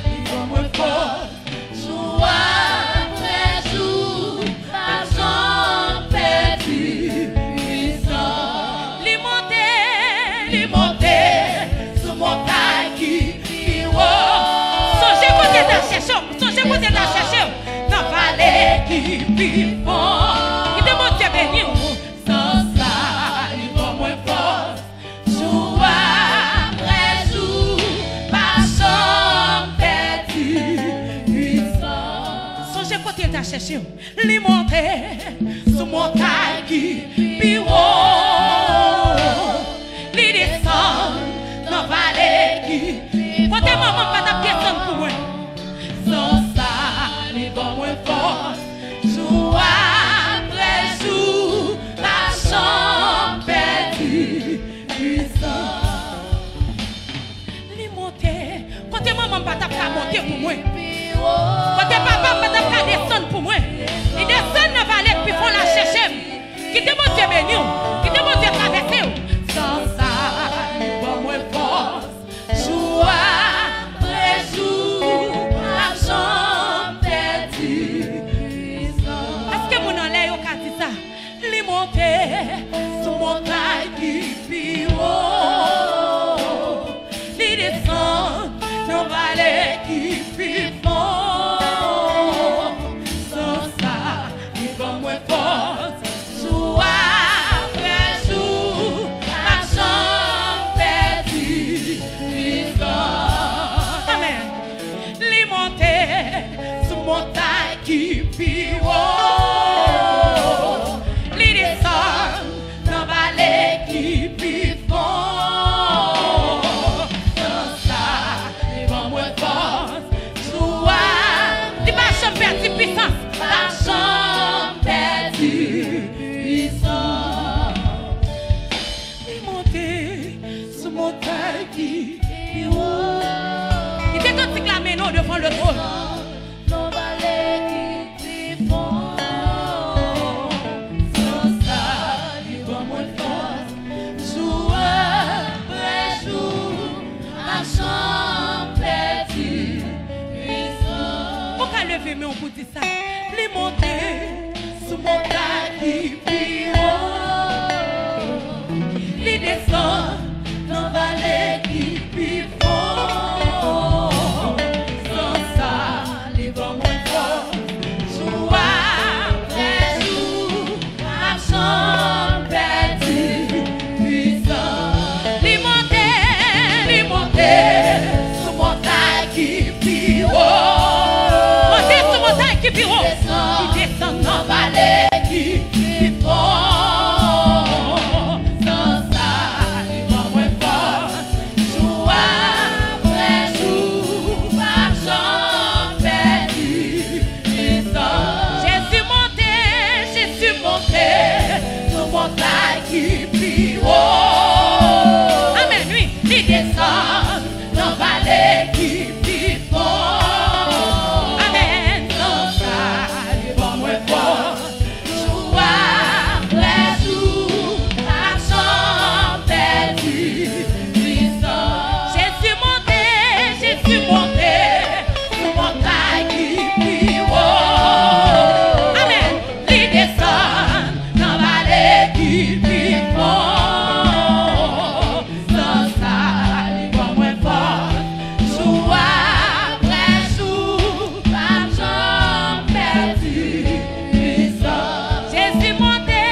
ils vont moins fort. Jour après jour, par son perdu puissant. Les montées, sous montagne qui plus haut. Songez côté d'à chercher. Songez côté d'à chercher. Dans vallée qui plus fort. Qui te monte béni. Sans ça, ils vont moins fort. Jour après jour, par son perdu puissant. Songez côté d'à chercher. Les montées, sous montagne qui plus haut. Les descendent dans vallée qui. Côté maman, pas ta pièce pour moi. Sans ça, les bons moins forts. Jour après jour, par son perdu puissant. Les montées. Côté maman, pas ta monter pour moi. Côté papa, pas ta descendre pour moi. Ils descendent dans vallée puis font la chercher. Qui te monte béni. Qui te monte traverser. Sans ça, les bons moins forts. Jour après jour, par son perdu puissant. Est-ce que mon en l'air au cas ça? Les montées sous montagne qui montagne qui haut. Il était tout clamé non devant le trône. Nos vallées qui font. Sans ça, il va mon force. Jour après jour, à champ perdu, puissant. Pourquoi lever mes pour dire ça? Les montées sous montagne qui haut. Les descend dans vallée qui font. Sans ça, les vents moins forts. Jour après jour, marchand perdu, puissant. les montées Sous montagne qui haut. montées sous montagne qui pire haut. Descend Ils descendent dans vallée qui font. Sans ça, les vents moins forts. Jour après jour, marchand perdu, puissant. Jésus monté, Monté sous montagne qui haut. Amen, oui. Il descend dans vallée qui font. Amen. Sans ça, les vents moins forts. Jour après jour, marchand perdu, puissant. Jésus monté, Monté sous montagne qui haut. Amen. Il descend dans vallée qui font. Sans ça, les vents moins forts. Jour après jour, marchand perdu, puissant. Jésus monté,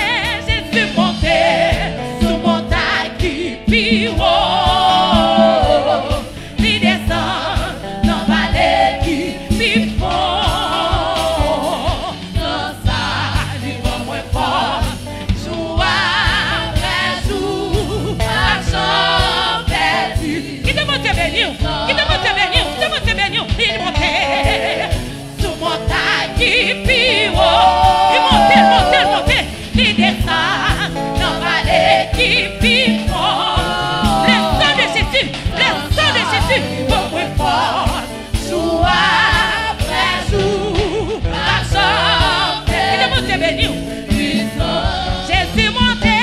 Monté sous montagne qui haut. Il descend dans vallée qui font. Sans ça, les vents moins forts. Jour après jour, marchand perdu. Qui te monte béni, qui te monte béni, qui te monte béni, il monté. Sous montagne qui Il monte, il monte, il monte. il descend dans vallée qui font. Le sang de Jésus, le sang de Jésus. Bon moins fort, jour après jour, marchand Qui te monte perdu, béni. puissant. Jésus monté,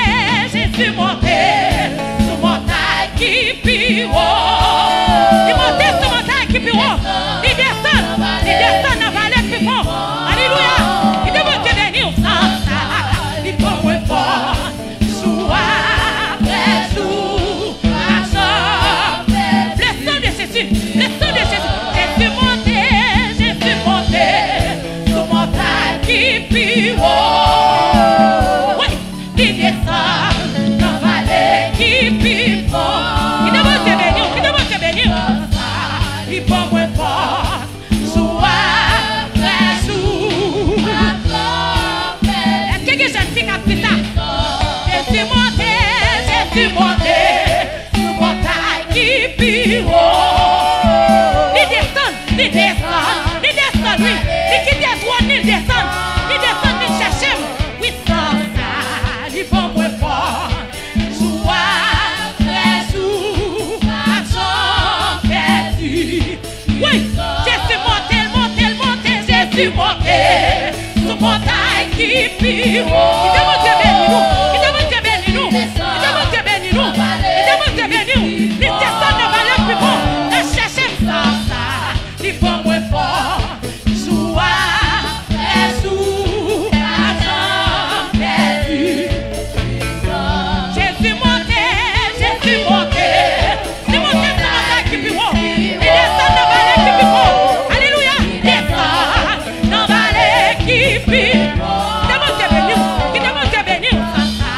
Sous montagne qui il monte haut. sur montagne qui pire haut. Il descend dans vallée qui font. Alléluia. Il te monte béni. Sans ça, Il faut moins fort, jour après jour, marchand perdu. le sang de Jésus, le sang de Jésus. Jésus monté, Sous montagne qui haut. oui. Il descend dans vallée qui font. Il te monte béni, il te monte béni. Il faut moins fort, jour après jour, marchand perdu. Est-ce que je ne sais qu'à plus tard? Jésus monté, Sous montagne qui haut. il descend, oui. Il quitte les trônes, il descend, il cherche. Oui, sans ça, Il faut moins fort, jour après jour, marchand perdu. oui. Jésus monté, Jésus Monté sous montagne qui Il te monte béni, nous. Il te monte béni, nous. Il te monte béni, nous. Il te monte béni, nous. Il descend dans vallée plus bon. Il cherche. sans ça, il faut moins fort, jour après jour, marchand perdu. Jésus monté, Jésus monté. Il monte sur montagne qui plus haut. Il descend dans vallée qui plus haut. Alléluia. Il descend dans vallée qui plus haut. Il te monte béni, il te monte béni. Sans ça,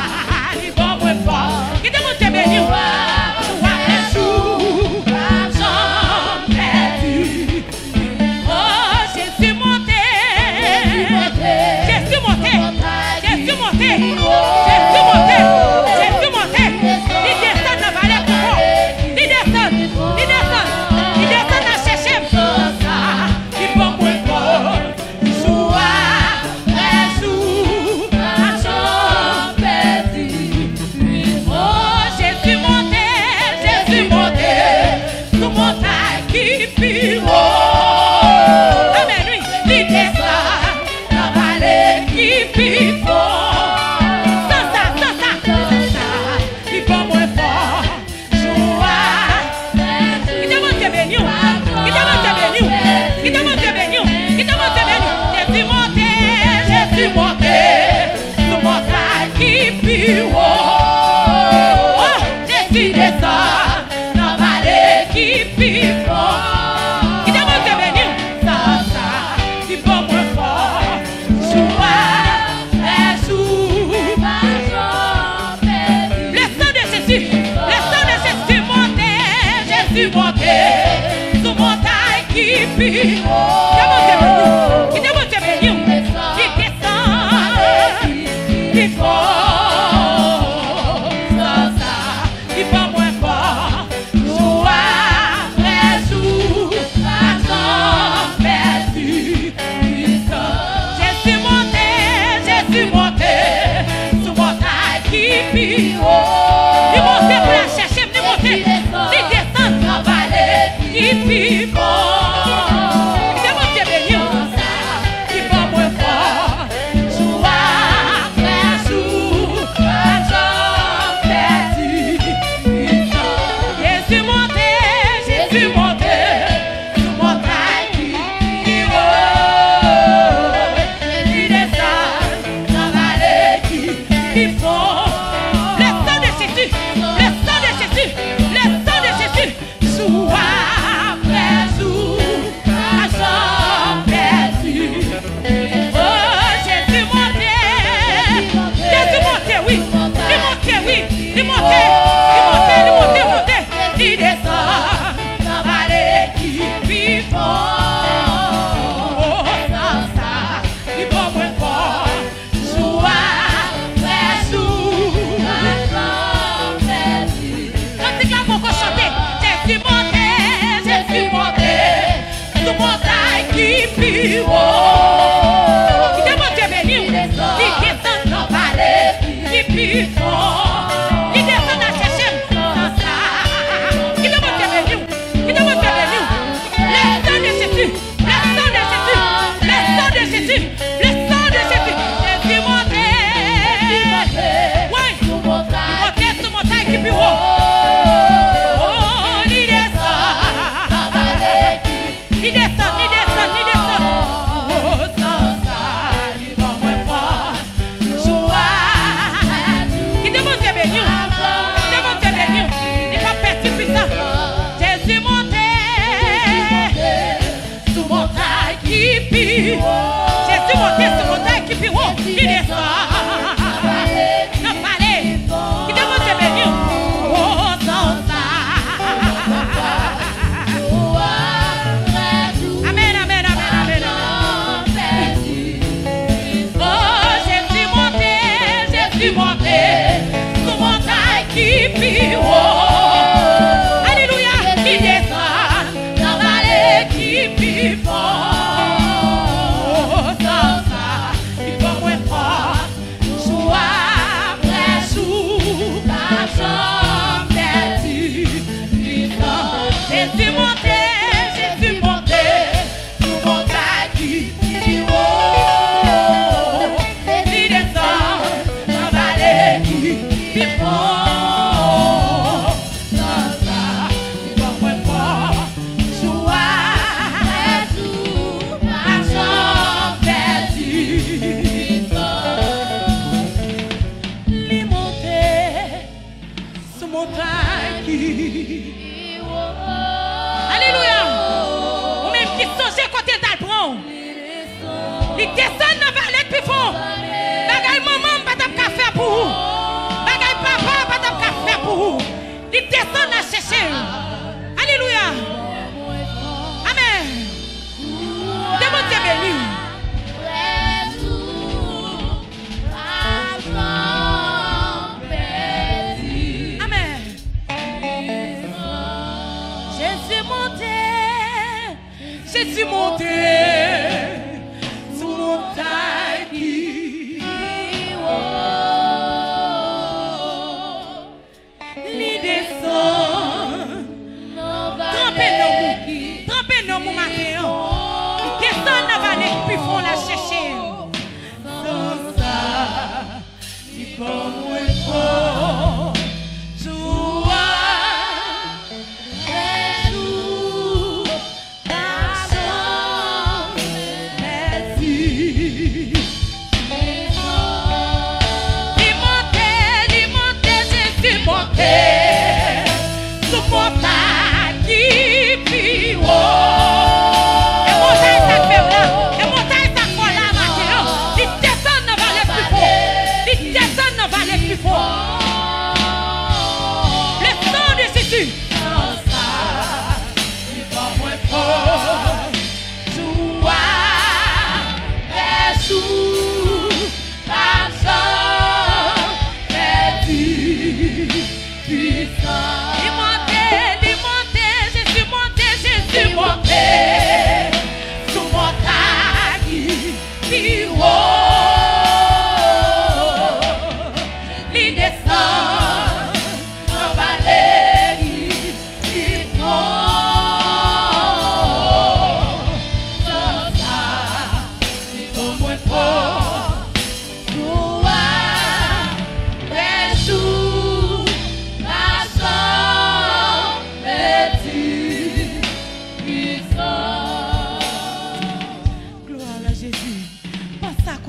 puis, qui demande de venir, qui descend, qui fort, sans ça, qui pas moins fort, jour après jour, l'argent perdu, puissant. Jésus monté, sous montagne qui pire. Il monte pour la chercher, il monte, il descend dans la vallée, qui pire. Jésus monté sous montagne qui li descend trempé dans mon matin il descend dans la vallée puis font la chercher sans ça il faut moins fort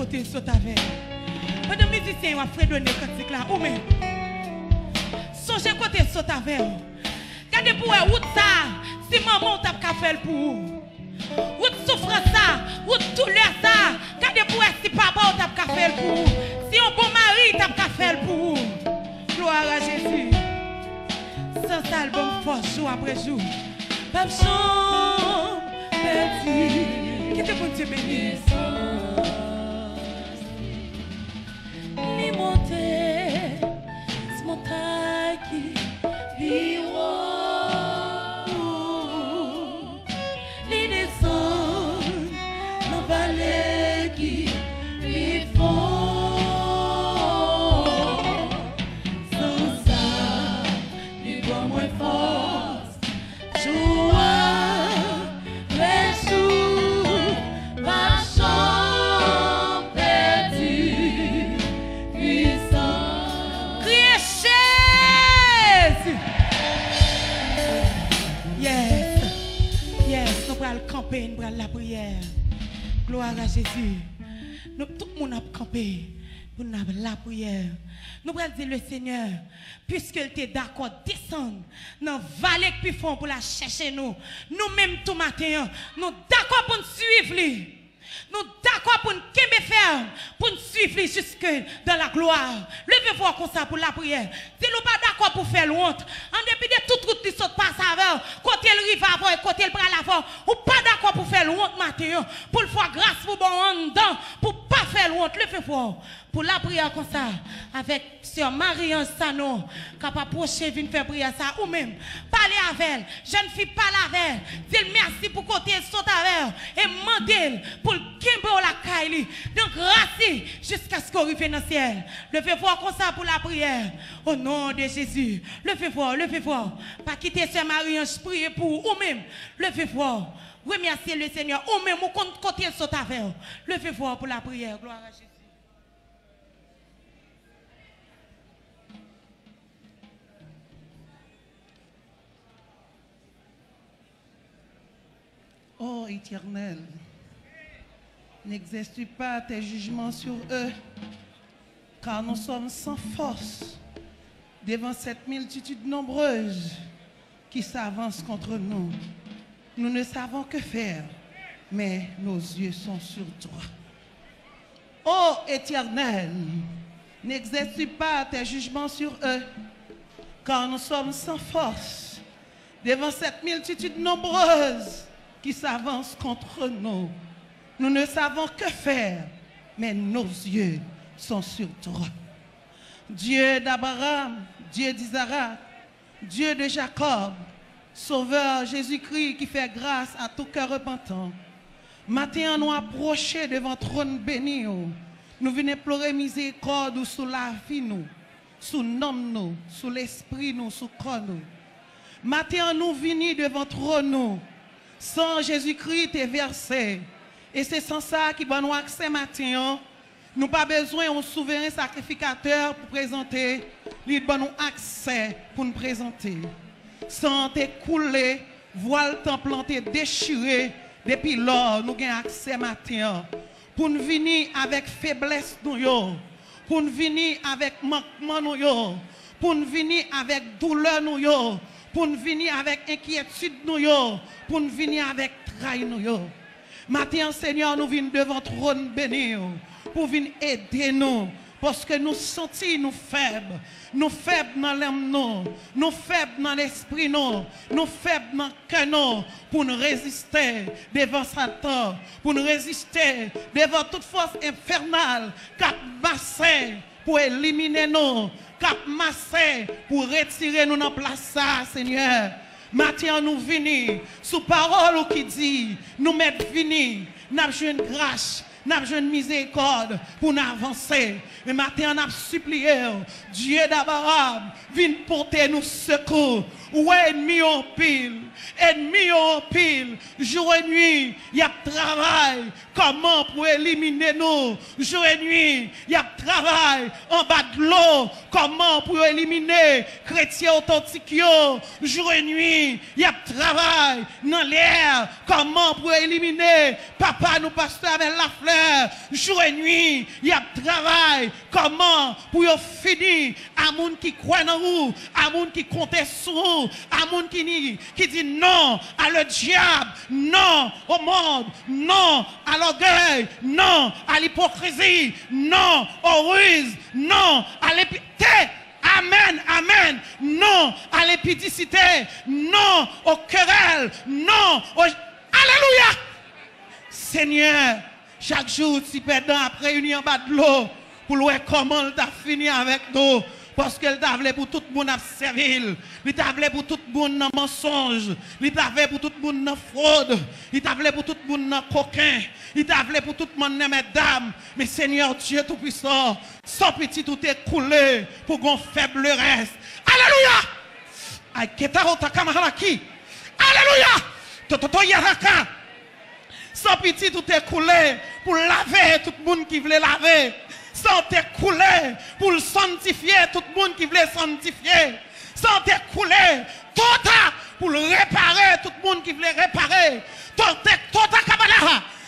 côté saute avec. Pendant musicien a fredonné cantique là ou même. Songez côté saute avec. Regardez pour route ça, si maman t'a qu'à faire pour vous. Route souffrance ça, route douleur ça. Regardez pour si papa t'a qu'à faire pour vous. Si un bon mari t'a qu'à faire pour vous. Gloire à Jésus. Sans album fort jour après jour. Pas chambre perdu. Qui te pour te bénir? Ni monter, c'est montagne qui li haut. Li descend, dans vallée qui li fond. Sans ça, li bon moins force. Joie, les jours, ma chambre perdue, puissant. Criez Jésus! Yes, yes, nous allons camper, nous allons la prière. Gloire à Jésus. Nous, tout le monde a campé pour nous la prière. Nous allons dire le Seigneur, puisqu'il était d'accord, descendre dans la vallée qui font pour la chercher nous. Nous-mêmes tout matin, nous d'accord pour nous suivre lui. Nous d'accord pour nous faire, pour nous suivre jusque dans la gloire. Levez-vous comme ça pour la prière. Si nous pas d'accord pour faire honte, en dépit de toute route qui saute passe avant, côté le rive avant et côté le bras avant, ou pas d'accord pour faire honte matin, pour le faire grâce pour bon en dedans, pour pas faire honte. Levez-vous pour la prière comme ça, avec sœur Marie-Ange Sano, capable approcher, venir faire prière ça, ou même parler avec elle, jeune fille parle avec elle, dire merci pour côté saute avec elle, et demander pour le Kimbo la Kaili, donc grâce jusqu'à ce qu'on arrive dans le ciel. Levez-vous comme ça pour la prière, au nom de Jésus. Levez-vous, pas quitter sœur Marie-Ange, prier pour ou même, levez-vous, remerciez le Seigneur, ou même au côté saute avec elle. Levez-vous pour la prière, gloire à Jésus. Ô Éternel, n'exerce pas tes jugements sur eux, car nous sommes sans force devant cette multitude nombreuse qui s'avance contre nous. Nous ne savons que faire, mais nos yeux sont sur toi. Ô Éternel, n'exerce pas tes jugements sur eux, car nous sommes sans force devant cette multitude nombreuse qui s'avance contre nous. Nous ne savons que faire, mais nos yeux sont sur toi. Dieu d'Abraham, Dieu d'Isaac, Dieu de Jacob, Sauveur Jésus-Christ qui fait grâce à tout cœur repentant. Matin, nous approchons devant le trône béni. Nous venons pleurer miséricorde sous la vie, nous, sous l'homme, nous, sous l'esprit, nous, sous le corps. Nous. Matin, nous venons devant le trône. Nous. Sans Jésus-Christ est versé. Et c'est sans ça qui va nous accès matin. Nous pas besoin d'un souverain sacrificateur pour présenter. Il va nous accès pour nous présenter. Sans t'écouler, voile temps planté, déchiré. Depuis lors, nous avons accès matin. Pour nous venir avec faiblesse, nous, pour nous venir avec manquement, nous, pour nous venir avec douleur, nous, pour nous venir avec inquiétude, nous, pour nous venir avec trahi, nous. Matin, Seigneur, nous venons devant le trône béni pour venir aider nous. Parce que nous sentons nous faibles dans l'âme, nous faibles dans l'esprit, nous faibles dans le cœur, pour nous résister devant Satan, pour nous résister devant toute force infernale qui a massé pour éliminer nous, qui a massé pour retirer nous dans la place, Seigneur. Maintenant, nous venons sous parole qui dit, nous mettons venir, nous avons une grâce. Nous avons une miséricorde pour nous avancer. Mais maintenant, nous avons supplié Dieu d'Abraham, viens porter nous secours. Ou ennemi en pile. Ennemi en pile. Jour et nuit, il y a travail. Comment pour éliminer nous? Jour et nuit, il y a travail en bas de l'eau. Comment pour éliminer chrétiens authentiques? Jour et nuit, il y a travail dans l'air. Comment pour éliminer papa nous pasteur avec la fleur? Jour et nuit, il y a travail. Comment pour finir à moun qui croit dans vous, à moun qui compte sur vous, à moun qui dit non à le diable, non au monde, non à l'orgueil, non à l'hypocrisie, non aux ruses, non à l'épité. Amen, amen. Non à l'épidicité, non aux querelles, non au... Alléluia. Seigneur, chaque jour, tu perdant après réunir en bas de l'eau pour voir comment il t'a fini avec nous. Parce qu'elle t'a voulu pour tout le monde à servir. Il t'a voulu pour tout le monde dans mensonge. Il t'a voulu pour tout le monde dans fraude. Il t'a voulu pour tout le monde dans coquin. Il t'a voulu pour tout le monde dans mesdames. Mais Seigneur Dieu Tout-Puissant, sans petit tout est coulé pour qu'on faible reste. Alléluia! Alléluia! Sans petit tout est coulé pour laver tout le monde qui voulait laver. Sans t'écouler pour le sanctifier tout le monde qui voulait sanctifier. Sans t'écouler total pour le réparer tout le monde qui voulait réparer.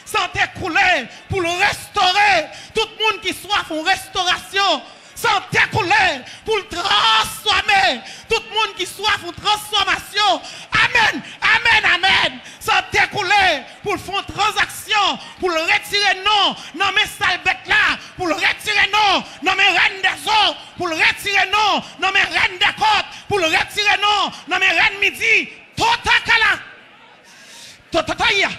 Sans t'écouler pour le restaurer tout le monde qui soif en restauration. Sans t'écouler pour le transformer tout le monde qui soif en transformation. Amen, amen, amen. Sans t'écouler pour le faire transaction, pour le retirer non, non mais sale bête là, pour le retirer non, non mais reine des eaux, pour le retirer non, non mais reine des côtes, pour le retirer non, non mais reine midi, totakala, totataya.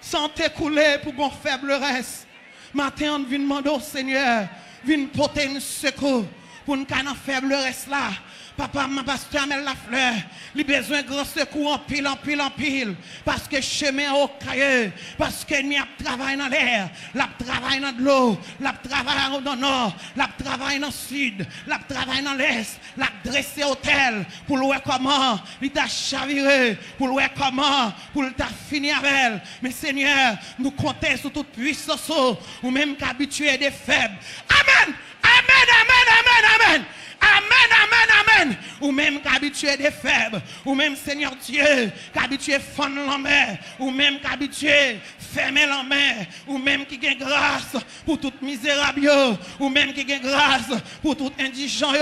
Sans t'écouler pour qu'on faible reste. Matin on vient demander au Seigneur, vient porter un secours pour nous faire faible reste là. Papa, ma pasteur Amel la fleur, il a besoin de grand secours en pile, en pile, en pile. Parce que chemin au caillou, parce que nous travaillons dans l'air, la travaille dans l'eau, la travaille dans le nord, la travaille dans le sud, la travaille dans l'est, la dresser hôtel pour voir comment il t'a chaviré, pour voir comment pour t'a fini avec elle. Mais Seigneur, nous comptons sur toute puissance, ou même qu'habitué des faibles. Amen, amen, amen, amen, amen. Amen, amen, amen. Ou même qu'habitué des faibles, ou même Seigneur Dieu, qu'habitué fendre la main, ou même qu'habitué fermer la main, ou même qui gagne grâce pour tout misérable, ou même qui gagne grâce pour tout indigent,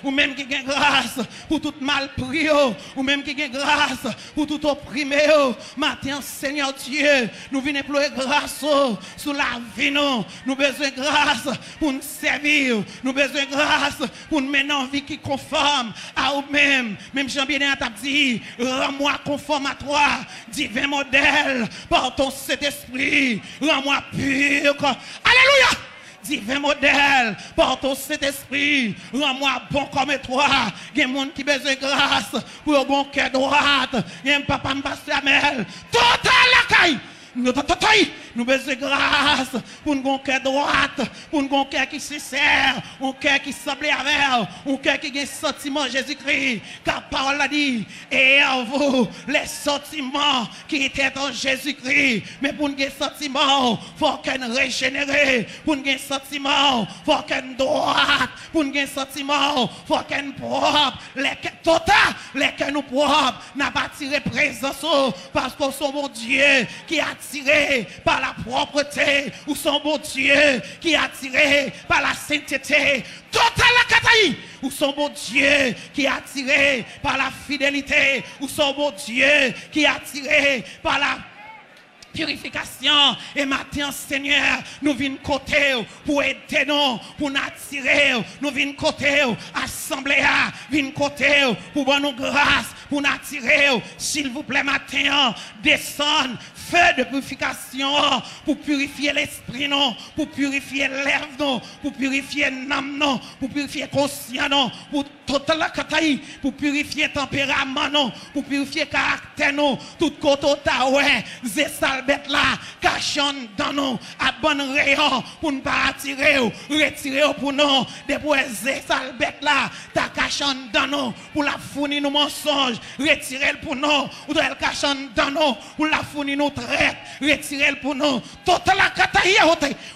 ou même qui gagne grâce pour tout mal pris, ou même qui gagne grâce pour tout opprimé. Matin, Seigneur Dieu, nous venons pleurer grâce sur la vie, nous besoin de grâce pour nous servir, nous besoin de grâce pour nous mettre en vie qui conforme à vous-même. Même Jean-Bien t'a dit, rends-moi conforme à toi, divin modèle, par ton Saint-Esprit, rends-moi pur. Alléluia! Divin modèle, par ton Saint-Esprit, rends-moi bon comme toi. Il y a des gens qui ont besoin de grâce pour un bon cœur droit. Il y a un papa, pasteur Amel, total la caille. Nous besoin de grâce pour nous cœur droite, pour nous cœur qui se sert, un cœur qui semble avec, un cœur qui a un sentiment Jésus-Christ. Car la parole a dit, et en vous, les sentiments qui étaient en Jésus-Christ. Mais pour nous avoir un sentiment, il faut qu'on régénéré. Pour nous avoir un sentiment, il faut qu'on droite. Pour nous avoir un sentiment, il faut qu'on propre. Les cœurs nous propres, n'a pas tiré présence parce qu'on est mon Dieu qui a attiré par la propreté, ou son bon Dieu qui est attiré par la sainteté. Total la kataï, ou son bon Dieu qui est attiré par la fidélité, ou son bon Dieu qui est attiré par la purification. Et maintenant, Seigneur, nous venons côté pour aider nous, pour nous attirer. Nous venons côté, assemblée, venons côté pour nous grâce, pour nous attirer. S'il vous plaît, maintenant, descendre. Feu de purification pour purifier l'esprit, non, pour purifier l'œuvre, non, pour purifier l'âme, non, pour purifier le conscient, non, pour total la kataï pour purifier tempérament non, pour purifier caractère non, tout côté ta ouais, zé salbette là, cachon dans nous, à bon rayon pour ne pas attirer ou retirer pour nous, depuis zé salbette là, ta cachon dans nous pour la fournir nos mensonges, retirer pour nous, ou doit cachon dans nous pour la fournir nos traite, retirer pour nous, total la kataï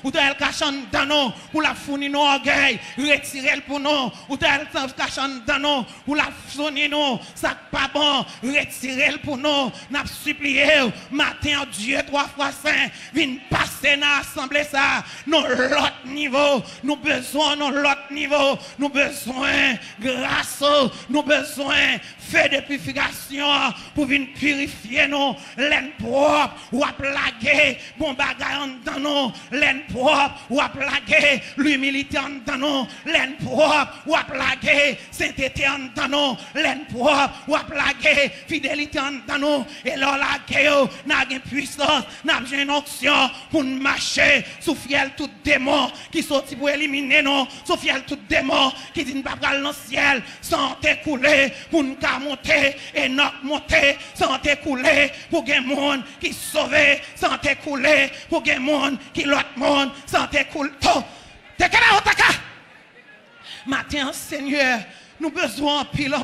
ou doit cachon dans nous pour la fournir nos orgueil, retirer pour nous, ou doit cachon dans nous pour la fournir nous, ça pas bon, retirer pour nous, n'a supplié matin Dieu 3 fois saint, viens passer dans l'assemblée ça, nous l'autre niveau, nous besoin l'autre niveau, nous besoin grâce, nous besoin fait de purification pour venir purifier nous, l'aine propre ou à plaguer, bon bagage dans nous, l'aine propre ou à plaguer, l'humilité dans nous, l'aine propre ou à plaguer, sainteté dans nous, l'aine propre ou à plaguer, fidélité dans nous, et là la guerre, n'a une puissance, n'a une onction pour marcher sous fiel tout démon qui sortit pour éliminer nous, sous fiel tout démon qui dit ne pas aller dans le ciel sans t'écouler pour nous monter et non monter sans t'écouler pour que monde qui sauvé sans t'écouler pour que monde qui l'autre monde sans t'écouler. Matin Seigneur, nous besoin pile.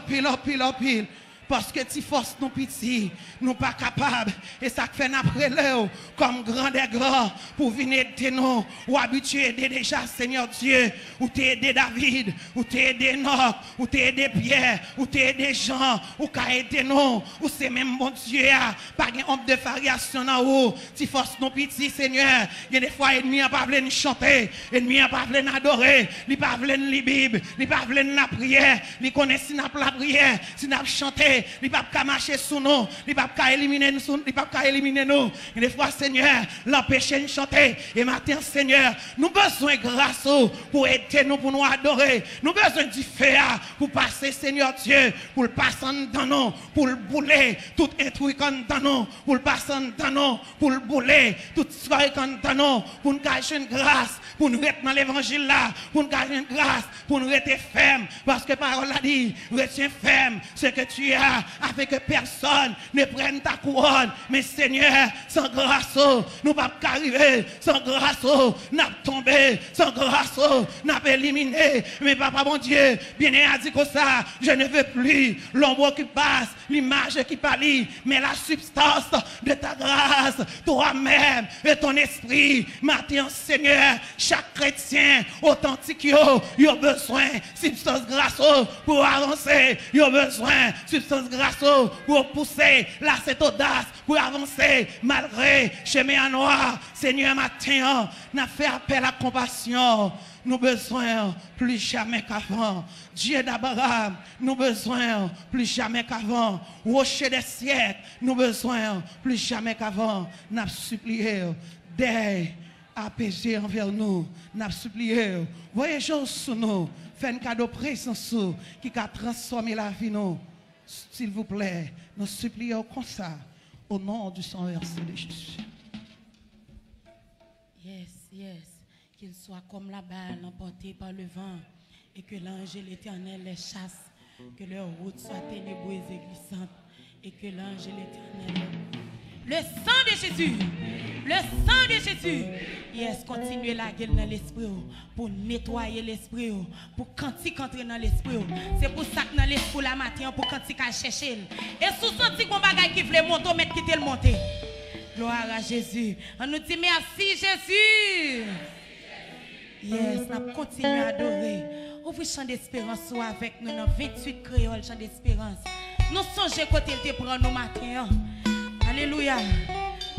Parce que si force nous petits, nous pas capables. Et ça fait après l'heure, comme grand des grands, pour venir aider nous, ou habituer déjà, Seigneur Dieu, ou t'aider David, ou t'aider Enoch, ou t'aider Pierre, ou t'aider Jean, ou qu'à aider nous, ou c'est même bon Dieu, pas de honte de variation en haut. Si force nous petits, Seigneur, il y a des fois, l'ennemi n'a pas voulu chanter, l'ennemi n'a pas voulu adorer, il n'a pas voulu lire la Bible, il n'a pas voulu la prière, il connaît si n'a pas la prière, si n'a pas chanté. Il ne peut pas marcher sous nous, il ne peut pas éliminer nous, il ne peut pas éliminer nous. Et des fois, Seigneur, l'empêcher de chanter. Et maintenant, Seigneur, nous avons besoin de grâce pour aider nous, pour nous adorer. Nous avons besoin du feu pour passer, Seigneur Dieu, pour le passer dans nous, pour le bouler, tout intrus dans nous, pour le passer dans nous, pour le bouler, tout ce dans nous, pour nous cacher une grâce, pour nous être dans l'évangile là, pour nous cacher une grâce, pour nous être fermes. Parce que la parole a dit, retiens ferme ce que tu as. Afin que personne ne prenne ta couronne. Mais Seigneur, sans grâce, nous ne pouvons pas arriver. Sans grâce, nous sommes tombés. Sans grâce, nous sommes éliminés. Mais Papa, mon Dieu, bien a dit comme ça, je ne veux plus l'ombre qui passe, l'image qui pâlit, mais la substance de ta grâce, toi-même et ton esprit. Maintenant, Seigneur, chaque chrétien authentique, il a besoin de substance grâce pour avancer. Il a besoin de substance grâce pour pousser là cette audace pour avancer malgré chemin noir. Seigneur, matin, n'a fait appel à compassion. Nous besoin plus jamais qu'avant. Dieu d'Abraham, nous besoin plus jamais qu'avant. Rocher des siècles, nous besoin plus jamais qu'avant. N'a supplié d'aide apaisé envers nous. N'a supplié, voyez choses sur nous, fait un cadeau présence qui a transformé la vie nous. S'il vous plaît, nous supplions comme ça, au nom du sang versé de Jésus. Yes. Qu'il soit comme la balle emportée par le vent, et que l'ange et l'Éternel les chasse, que leur route soit ténébreuse et glissante, et que l'ange et l'Éternel... Le sang de Jésus! Le sang de Jésus! Yes, continuez la gueule dans l'esprit pour nettoyer l'esprit, pour cantique entrer dans l'esprit. C'est pour ça que dans l'esprit la matin, pour cantique à chercher. Et sous senti qu'on bagaille qui voulait monter, mettre quitter le monter. Gloire à Jésus. On nous dit merci Jésus. Yes, on continue à adorer. Ouvrez chant d'espérance avec nous dans 28 créoles, chant d'espérance. Nous songeons côté de prendre nos matins. Alléluia.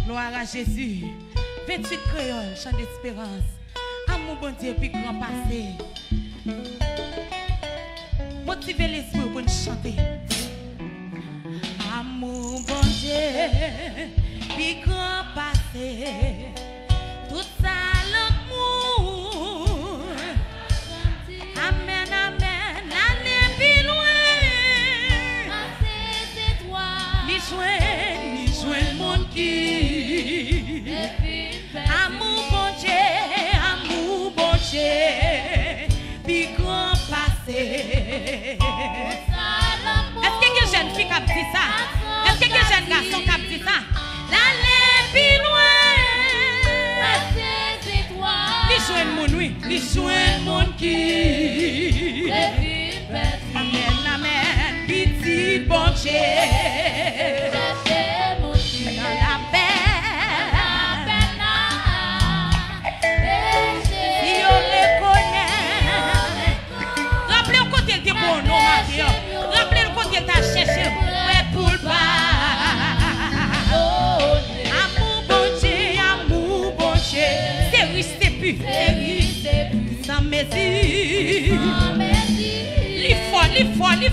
Gloire à Jésus. 28 créoles, chant d'espérance. Amour bon Dieu, puis grand passé. Motivez l'esprit pour nous chanter. Amour bon Dieu, puis grand passé. Tout ça l'amour. Amen, amen. L'année plus loin. C'est toi. Ni joint le monde qui. Amour bon Dieu, puis grand passé.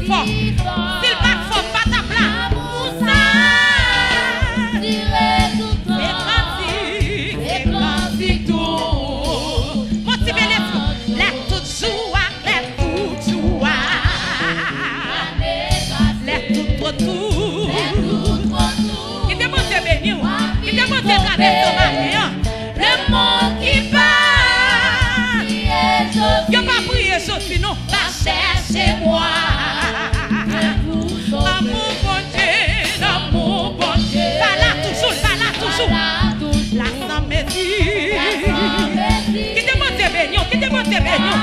fort. S'il bat fort, pas ta plat. C'est grandi tout. Motivez les tout. Les tout joie, les tout joie. Les tout trop tout. Qui te monte béni, qui te monte traverser ton matin. Le monde qui part. Yo pas prier Sophie, non. Va chercher moi. Amour bon Dieu, l'amour bon Dieu. Pas là toujours, pas là toujours. La sang me dit. Qui te monte béni, qui te monte béni.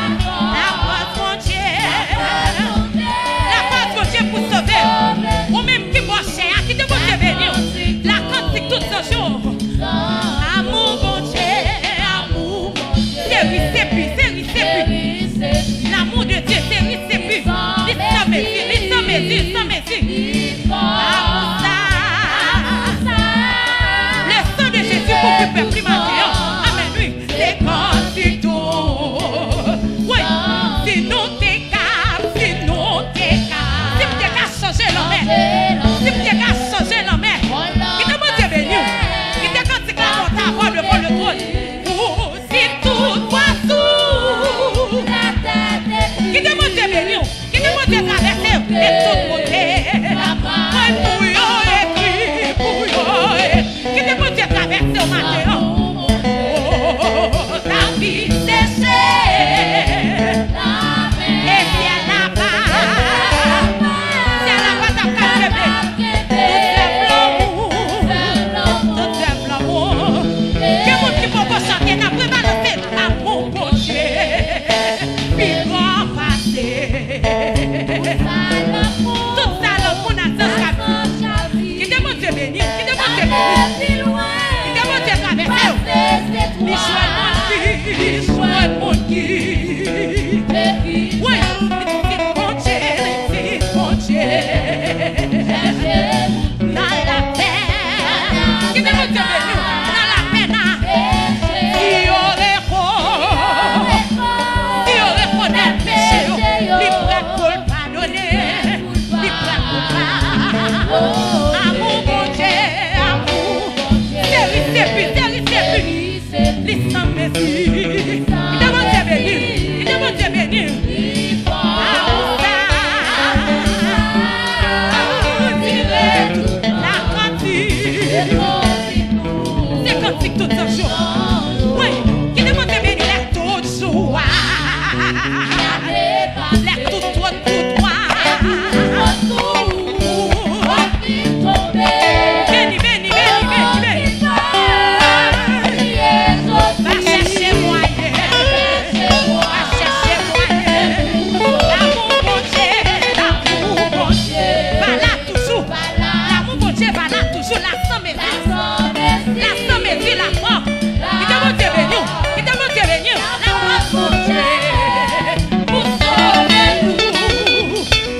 La porte bon Dieu. La porte bon Dieu pour sauver. Ou même qui boit cher, qui te monte béni. La cantique tout ce jour. Amour bon Dieu, amour bon Dieu. C'est oui, c'est plus, c'est oui, c'est plus. L'amour de Dieu, c'est oui, c'est plus. L'islam me dit, l'islam me dit, l'islam me dit. Amour ça. Le sang de Jésus pour que peuple primaire. Amen, oui. C'est quand tu tournes. Oui, si nous t'es cap, si nous t'es cap. Si t'es cap changer l'homme. Si t'es cap changer l'homme. Qui te monte béni. Qui te quand tu vas monter à voir devant le trône. Si tout poisson. Qui te monte béni. Qui te monte traverser. Et tout monter. Moi bouillon écrit, bouillon. Qui te monte traverser au matin. La vie séchée. Et ciel là-bas. Ciel là-bas t'as qu'à rêver. Tout est l'amour. Quel monde qui peut pas chanter n'a pas balancé l'amour bon Dieu. Puis grand passé. Tout ça l'amour n'a pas changé. Qui te monte béni, qui te monte béni. Qui te monte traverser. L'histoire mon qui. Oui, c'est bon Dieu, c'est bon Dieu. Dans la paix. Qui te monte béni. Dans la paix. Il aurait reconnaît le péché. Il prête pour le pardonner. Il prête pour le pardonner. Amour bon Dieu, amour. C'est lui, c'est plus, c'est lui, c'est plus. L'islam me dit. Il demande de bénir. Il demande de bénir. Amour ça. La cantique. C'est cantique tout un jour. Oui, qui demande de bénir les tout joie. Les tout droit, tout droit. Béni, béni, béni, béni, béni. Va chercher moyen. Va chercher moyen. L'amour bon Dieu, l'amour bon Dieu. Va là toujours. L'amour bon Dieu va là toujours. La sang me dit. La sang me dit la mort. Qui te monte béni. Qui te monte béni. La mort bon Dieu. Pour sauver nous.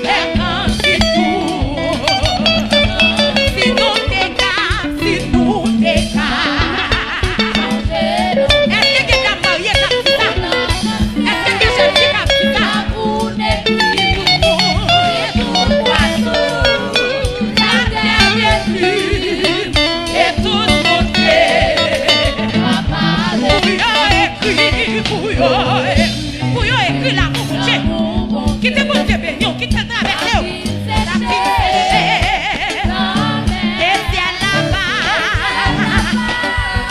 Les grands qui tout. Si nous t'écartons, si nous t'écartons. Est-ce que tu as marié comme ça? Est-ce que je suis comme ça? La terre est plus et tout côté. Bouillon écrit l'amour pour Dieu. Qui te monte béni, qui te traverse. La vie séchée. Et ciel là-bas.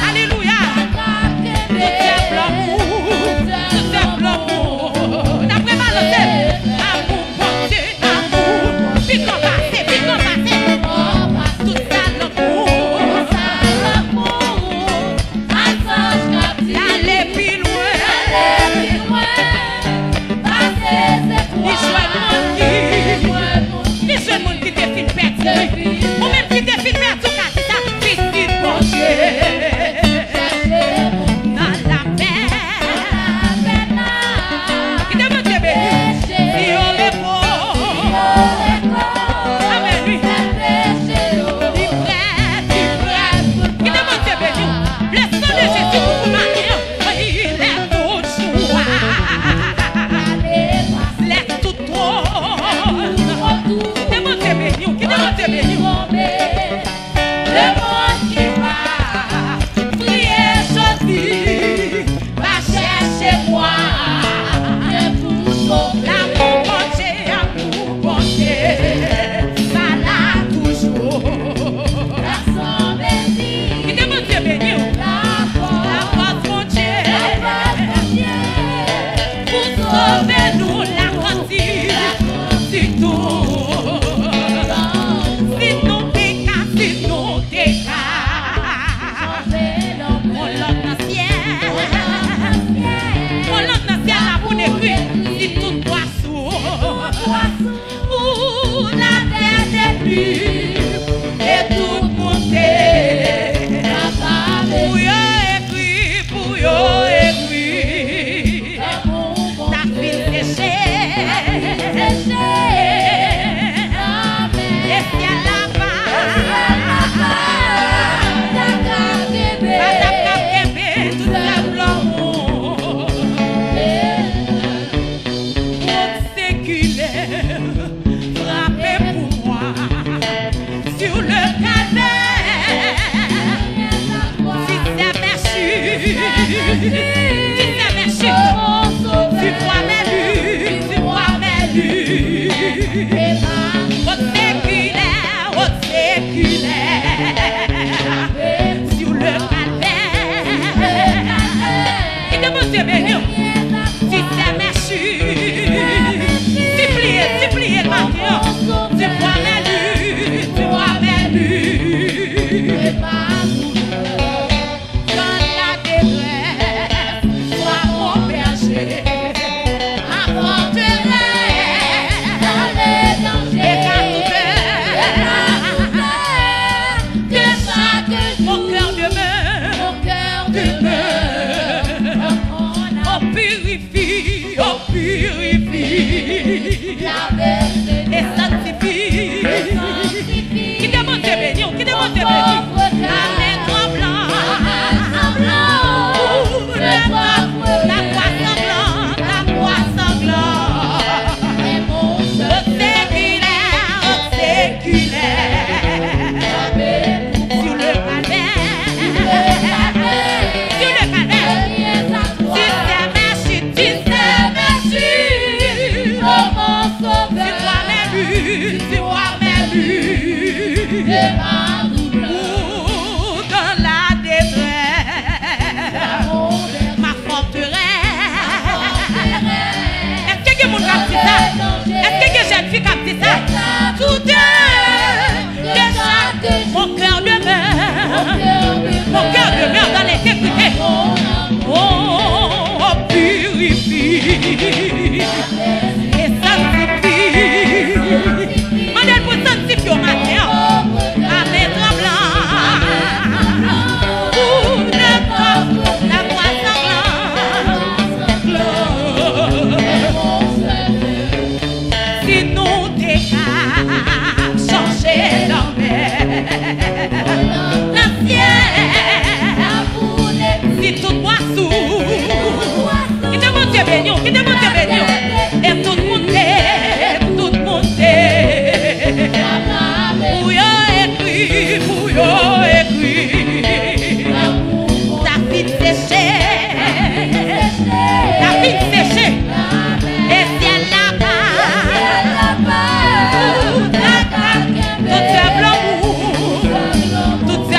Alléluia. Tout est l'amour. Tout est l'amour. D'après Balancé. Amour bon Dieu, amour. Puis qu'on passe, puis qu'on passe. Tout ça l'amour. D'aller plus loin. Les jeunes monde qui te filment perdu. Ou même qui te filme perdu, car c'est ça, petite bon Dieu. Dans la paix. Qui te monte béni. Si on est beau. Amen, lui. Il prête. Qui te monte béni. Le sang de Jésus pour vous marier. Il est tout joie. Laisse tout trop. béni. Le monde qui va prier aujourd'hui va chercher moi. L'amour bon Dieu, va là toujours. Qui demande Dieu béni? La force mon Dieu, pour sauver nous la cantine, si nous si tout poisson, la terre des plumes et tout monté. Pour yo écrit, ta fille séchée, et si elle la frappez pour moi sur le calvaire. Si c'est merci, tu vois mes luttes, tu vois mes luttes. Au séculaire, sur le calvaire. Il demande Dieu béni. Si c'est merci. Suppliez le matin, tu vois mes luttes, tu vois mes luttes. Dans la détresse, sois mon berger, ma forteresse, dans les dangers, et qu'à tout que chaque jour, mon cœur demeure, oh purifie, oh purifie. Et sanctifie. Qui demande de bénir, qui demande de bénir. Amen, grand blanc. La croix sanglante, la croix sanglante. Au séculaire, sur le calvaire. Sur le calvaire. Tu sais merci, tu sais merci. Tu vois mes buts, dans la détresse, ma forteresse. Est-ce que quelqu'un a dit ça? Est-ce que jeune fille a dit ça? Tout de chaque mon cœur demeure dans les sécurités. Oh, purifie et sanctifie. Mandel pour sanctifier au matin. Amen, tremblant. La croix sanglante. Si nous décapons, changer l'envers. L'ancien, si tout boisson. Qui demande Dieu béni, qui demande Dieu béni. Et tout le monde pour yo écrit, ta fille séchée, et si elle là-bas, tout c'est blanc, tout c'est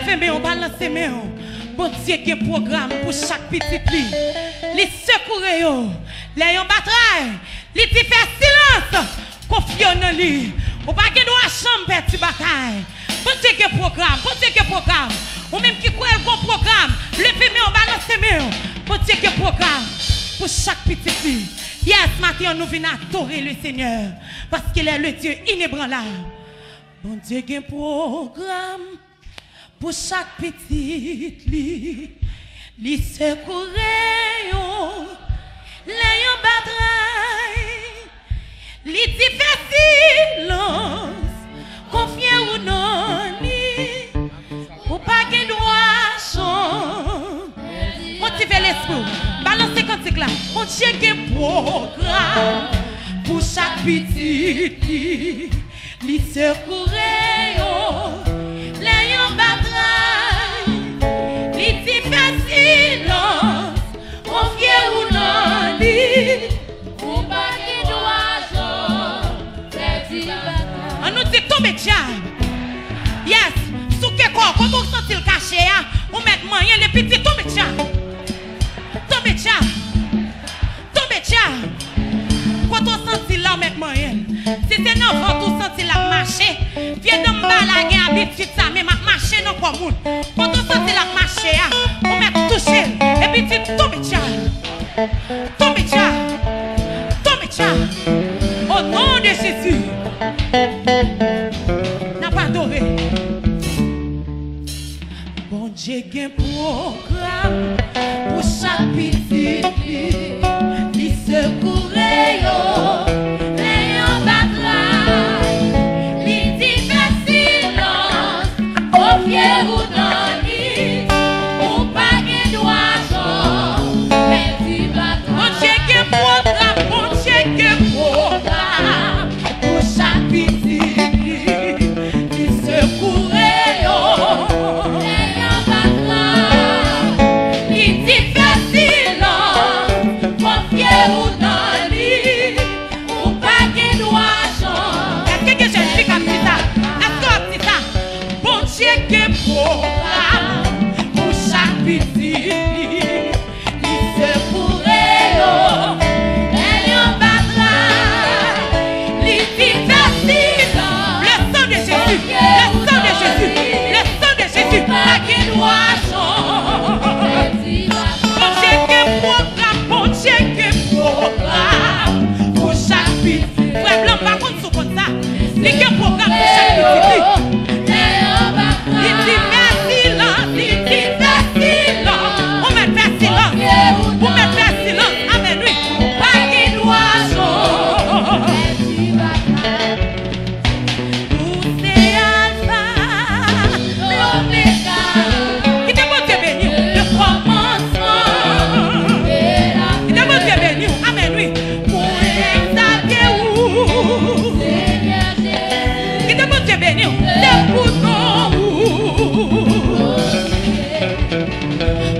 lever mais on balance mais bon Dieu qui un programme pour chaque petite lit. Les secourir yo. Les yon bataille. Les ti fait silence. Confiant en lui. Ou pas que doit chambre petit bataille. Bon Dieu qui programme, bon Dieu qui programme. Ou même qui croit bon programme. Lever mais on balance mais bon Dieu qui programme pour chaque petite fille. Yes, matin nous venons adorer le Seigneur parce qu'il est le Dieu inébranlable. Bon Dieu qui programme pour chaque petite lit, li secourir les yon bataille, li ti fait silence, confier ou non ni, ou pas qu'il doit changer, motiver l'esprit, balancer cantique là, on check programme pour chaque petite lit, li secourir les yon bataille, li ti fait silence, confier ou non li, ou pas qui doit changer, on nous dit tomber diable. Yes, sous que quoi, quand on sent le caché, on met moyen les petits tomber diable. Tomber diable. Tomber diable. Quand on sent là, on met moyen. Si c'est un enfant, on sent la marcher, viens de me balaguer habitude ça, mais marcher non comme quand on sent la marcher, on met toucher, et puis tu tombes diable. Tombes diable. Tombes diable. Au nom de Jésus. N'a pas adoré. Bon Dieu qui un programme pour chaque petite fille, il secourait les yon bataille, il dit fait silence, confier ou non ni, ou pas qu'il doit changer, bon Dieu qui un programme, bon Dieu qui un programme pour chaque petite fille, il secourait pour chaque petite, il se pourrait, elle en bataille, il dit facile. Le sang de Jésus, le sang de Jésus, le sang de Jésus, pas qu'il doit changer. Bon Dieu qui programme, bon Dieu qui programme pour chaque petite. Frère Blanc, par contre, sous comme ça, c'est qu'il programme pour chaque petite. Il dit fait silence, il dit fait silence. On met fait silence, on met fait silence. Amen, lui. Pas qu'il doit changer. Tout c'est Alpha, l'Oméga. Qui te monte béni, le commencement. Qui te monte béni, amen, lui. Pour exalter où. Qui te monte béni, le bouton.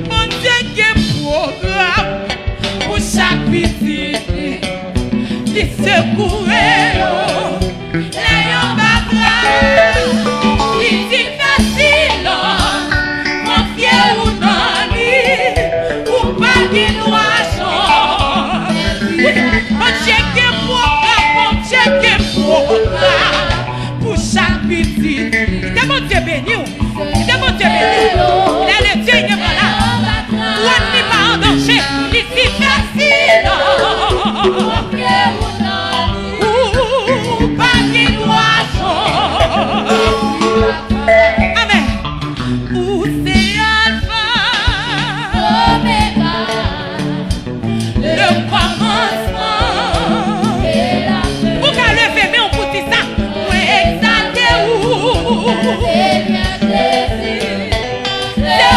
Bon Dieu qui programme pour chaque petite, il secourait les yon bataille, il dit facile, confier ou non ni, ou pas qu'il doit changer. Bon Dieu qui programme, bon Dieu qui programme pour chaque petite, il est bon Dieu béni, il est bon Dieu béni, il est le Dieu qui est là. On n'est pas en danger, ici facile. Ou pas qu'il doit changer. Amen. Ou c'est Alpha, Oméga, le commencement. Vous qu'à lever, mais on peut dire ça. Pour exalter où. Le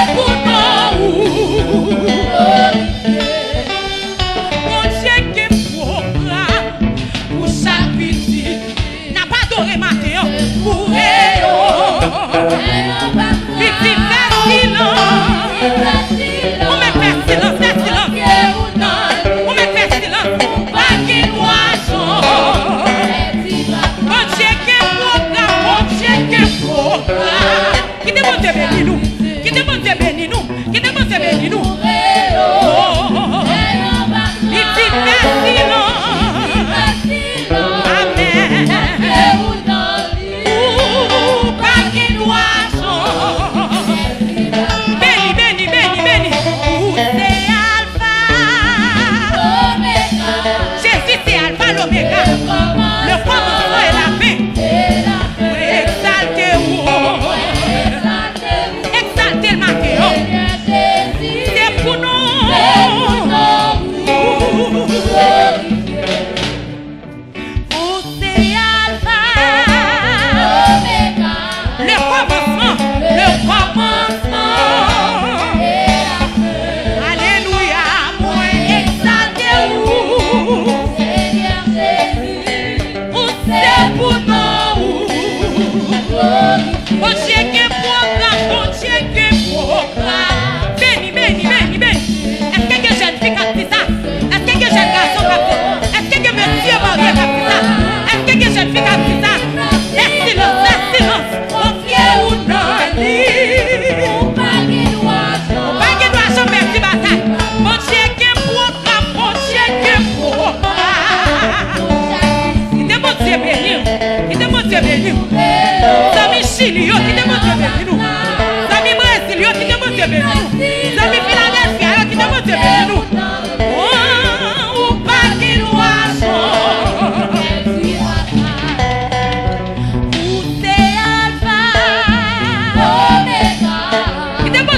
béni. Zami Chili, yo qui te bon Dieu béni nous. Zami Brésil, yo qui te bon Dieu béni nous. Zami Philadelphia, yo qui te bon Dieu béni nous. Oh, ou pas qui nous a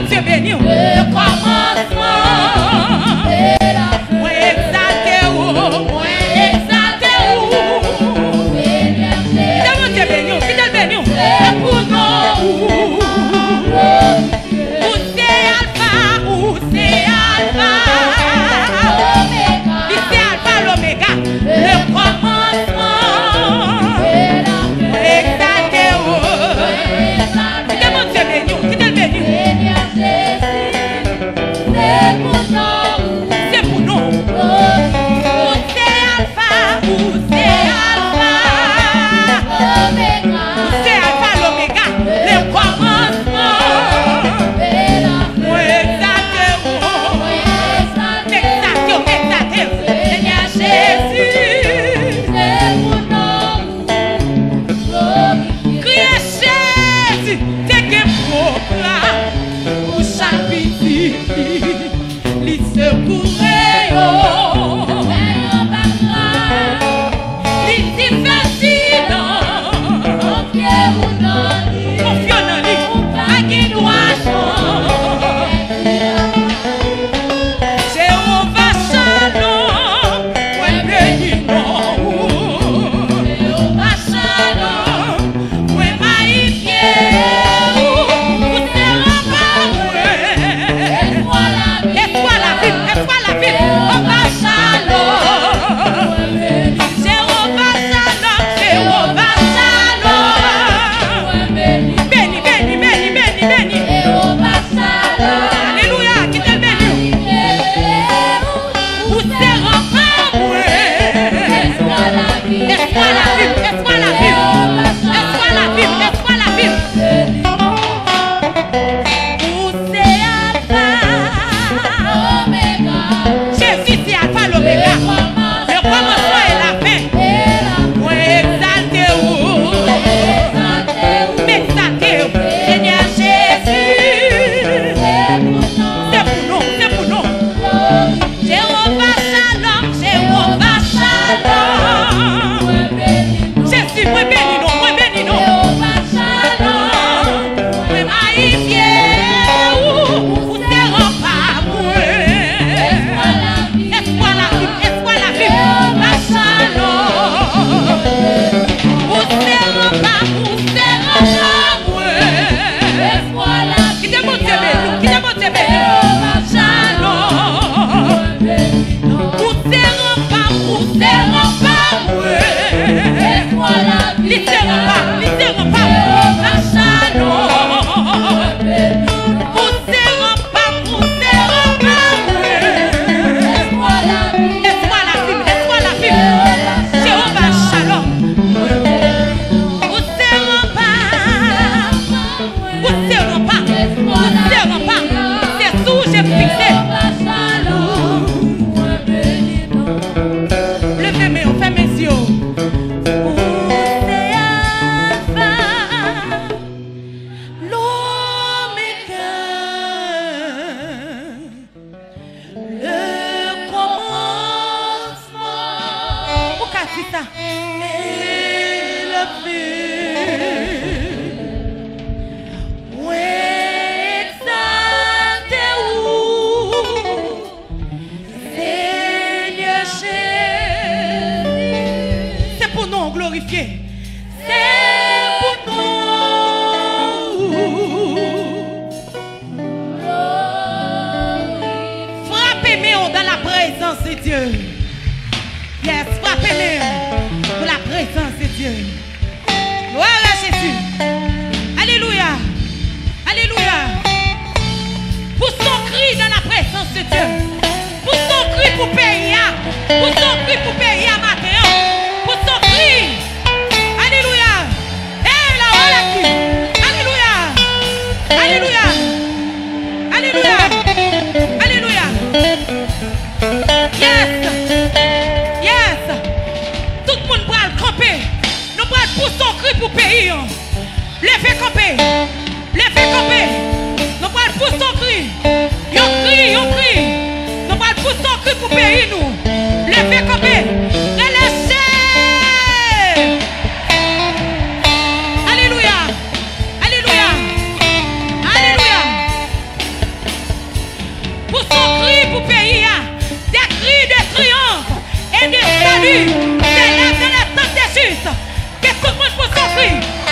Dieu béni, le commencement. Moi exalté ou, moi exalté ou. Dieu béni, Dieu béni, et pour nous. Ou c'est Alpha, l'Oméga, le commencement. Moi exalté ou. Dieu béni, Dieu béni. C'est pour nous. C'est Alpha, l'Oméga, le commencement. Moi exalté, Seigneur Jésus. Criez Jésus, t'es que pour là, pour chaque petit. Li secourait, li difficile, confiant en lui, pas qu'il doit changer. Jéhovah Shalom, ouais béni non. Jéhovah Shalom, ouais magnifié. pays. Levez camper. Levez camper. Nous allons pousser ton cri. Yon cri, yon cri. Nous allons pousser ton cri pour pays nous. Levez camper. Relâchez. Alléluia. Alléluia. Alléluia. Pour son cri pour pays. Des cris de triomphe et de salut. C'est là dans la tente des justes. Que tout le monde pour son cri.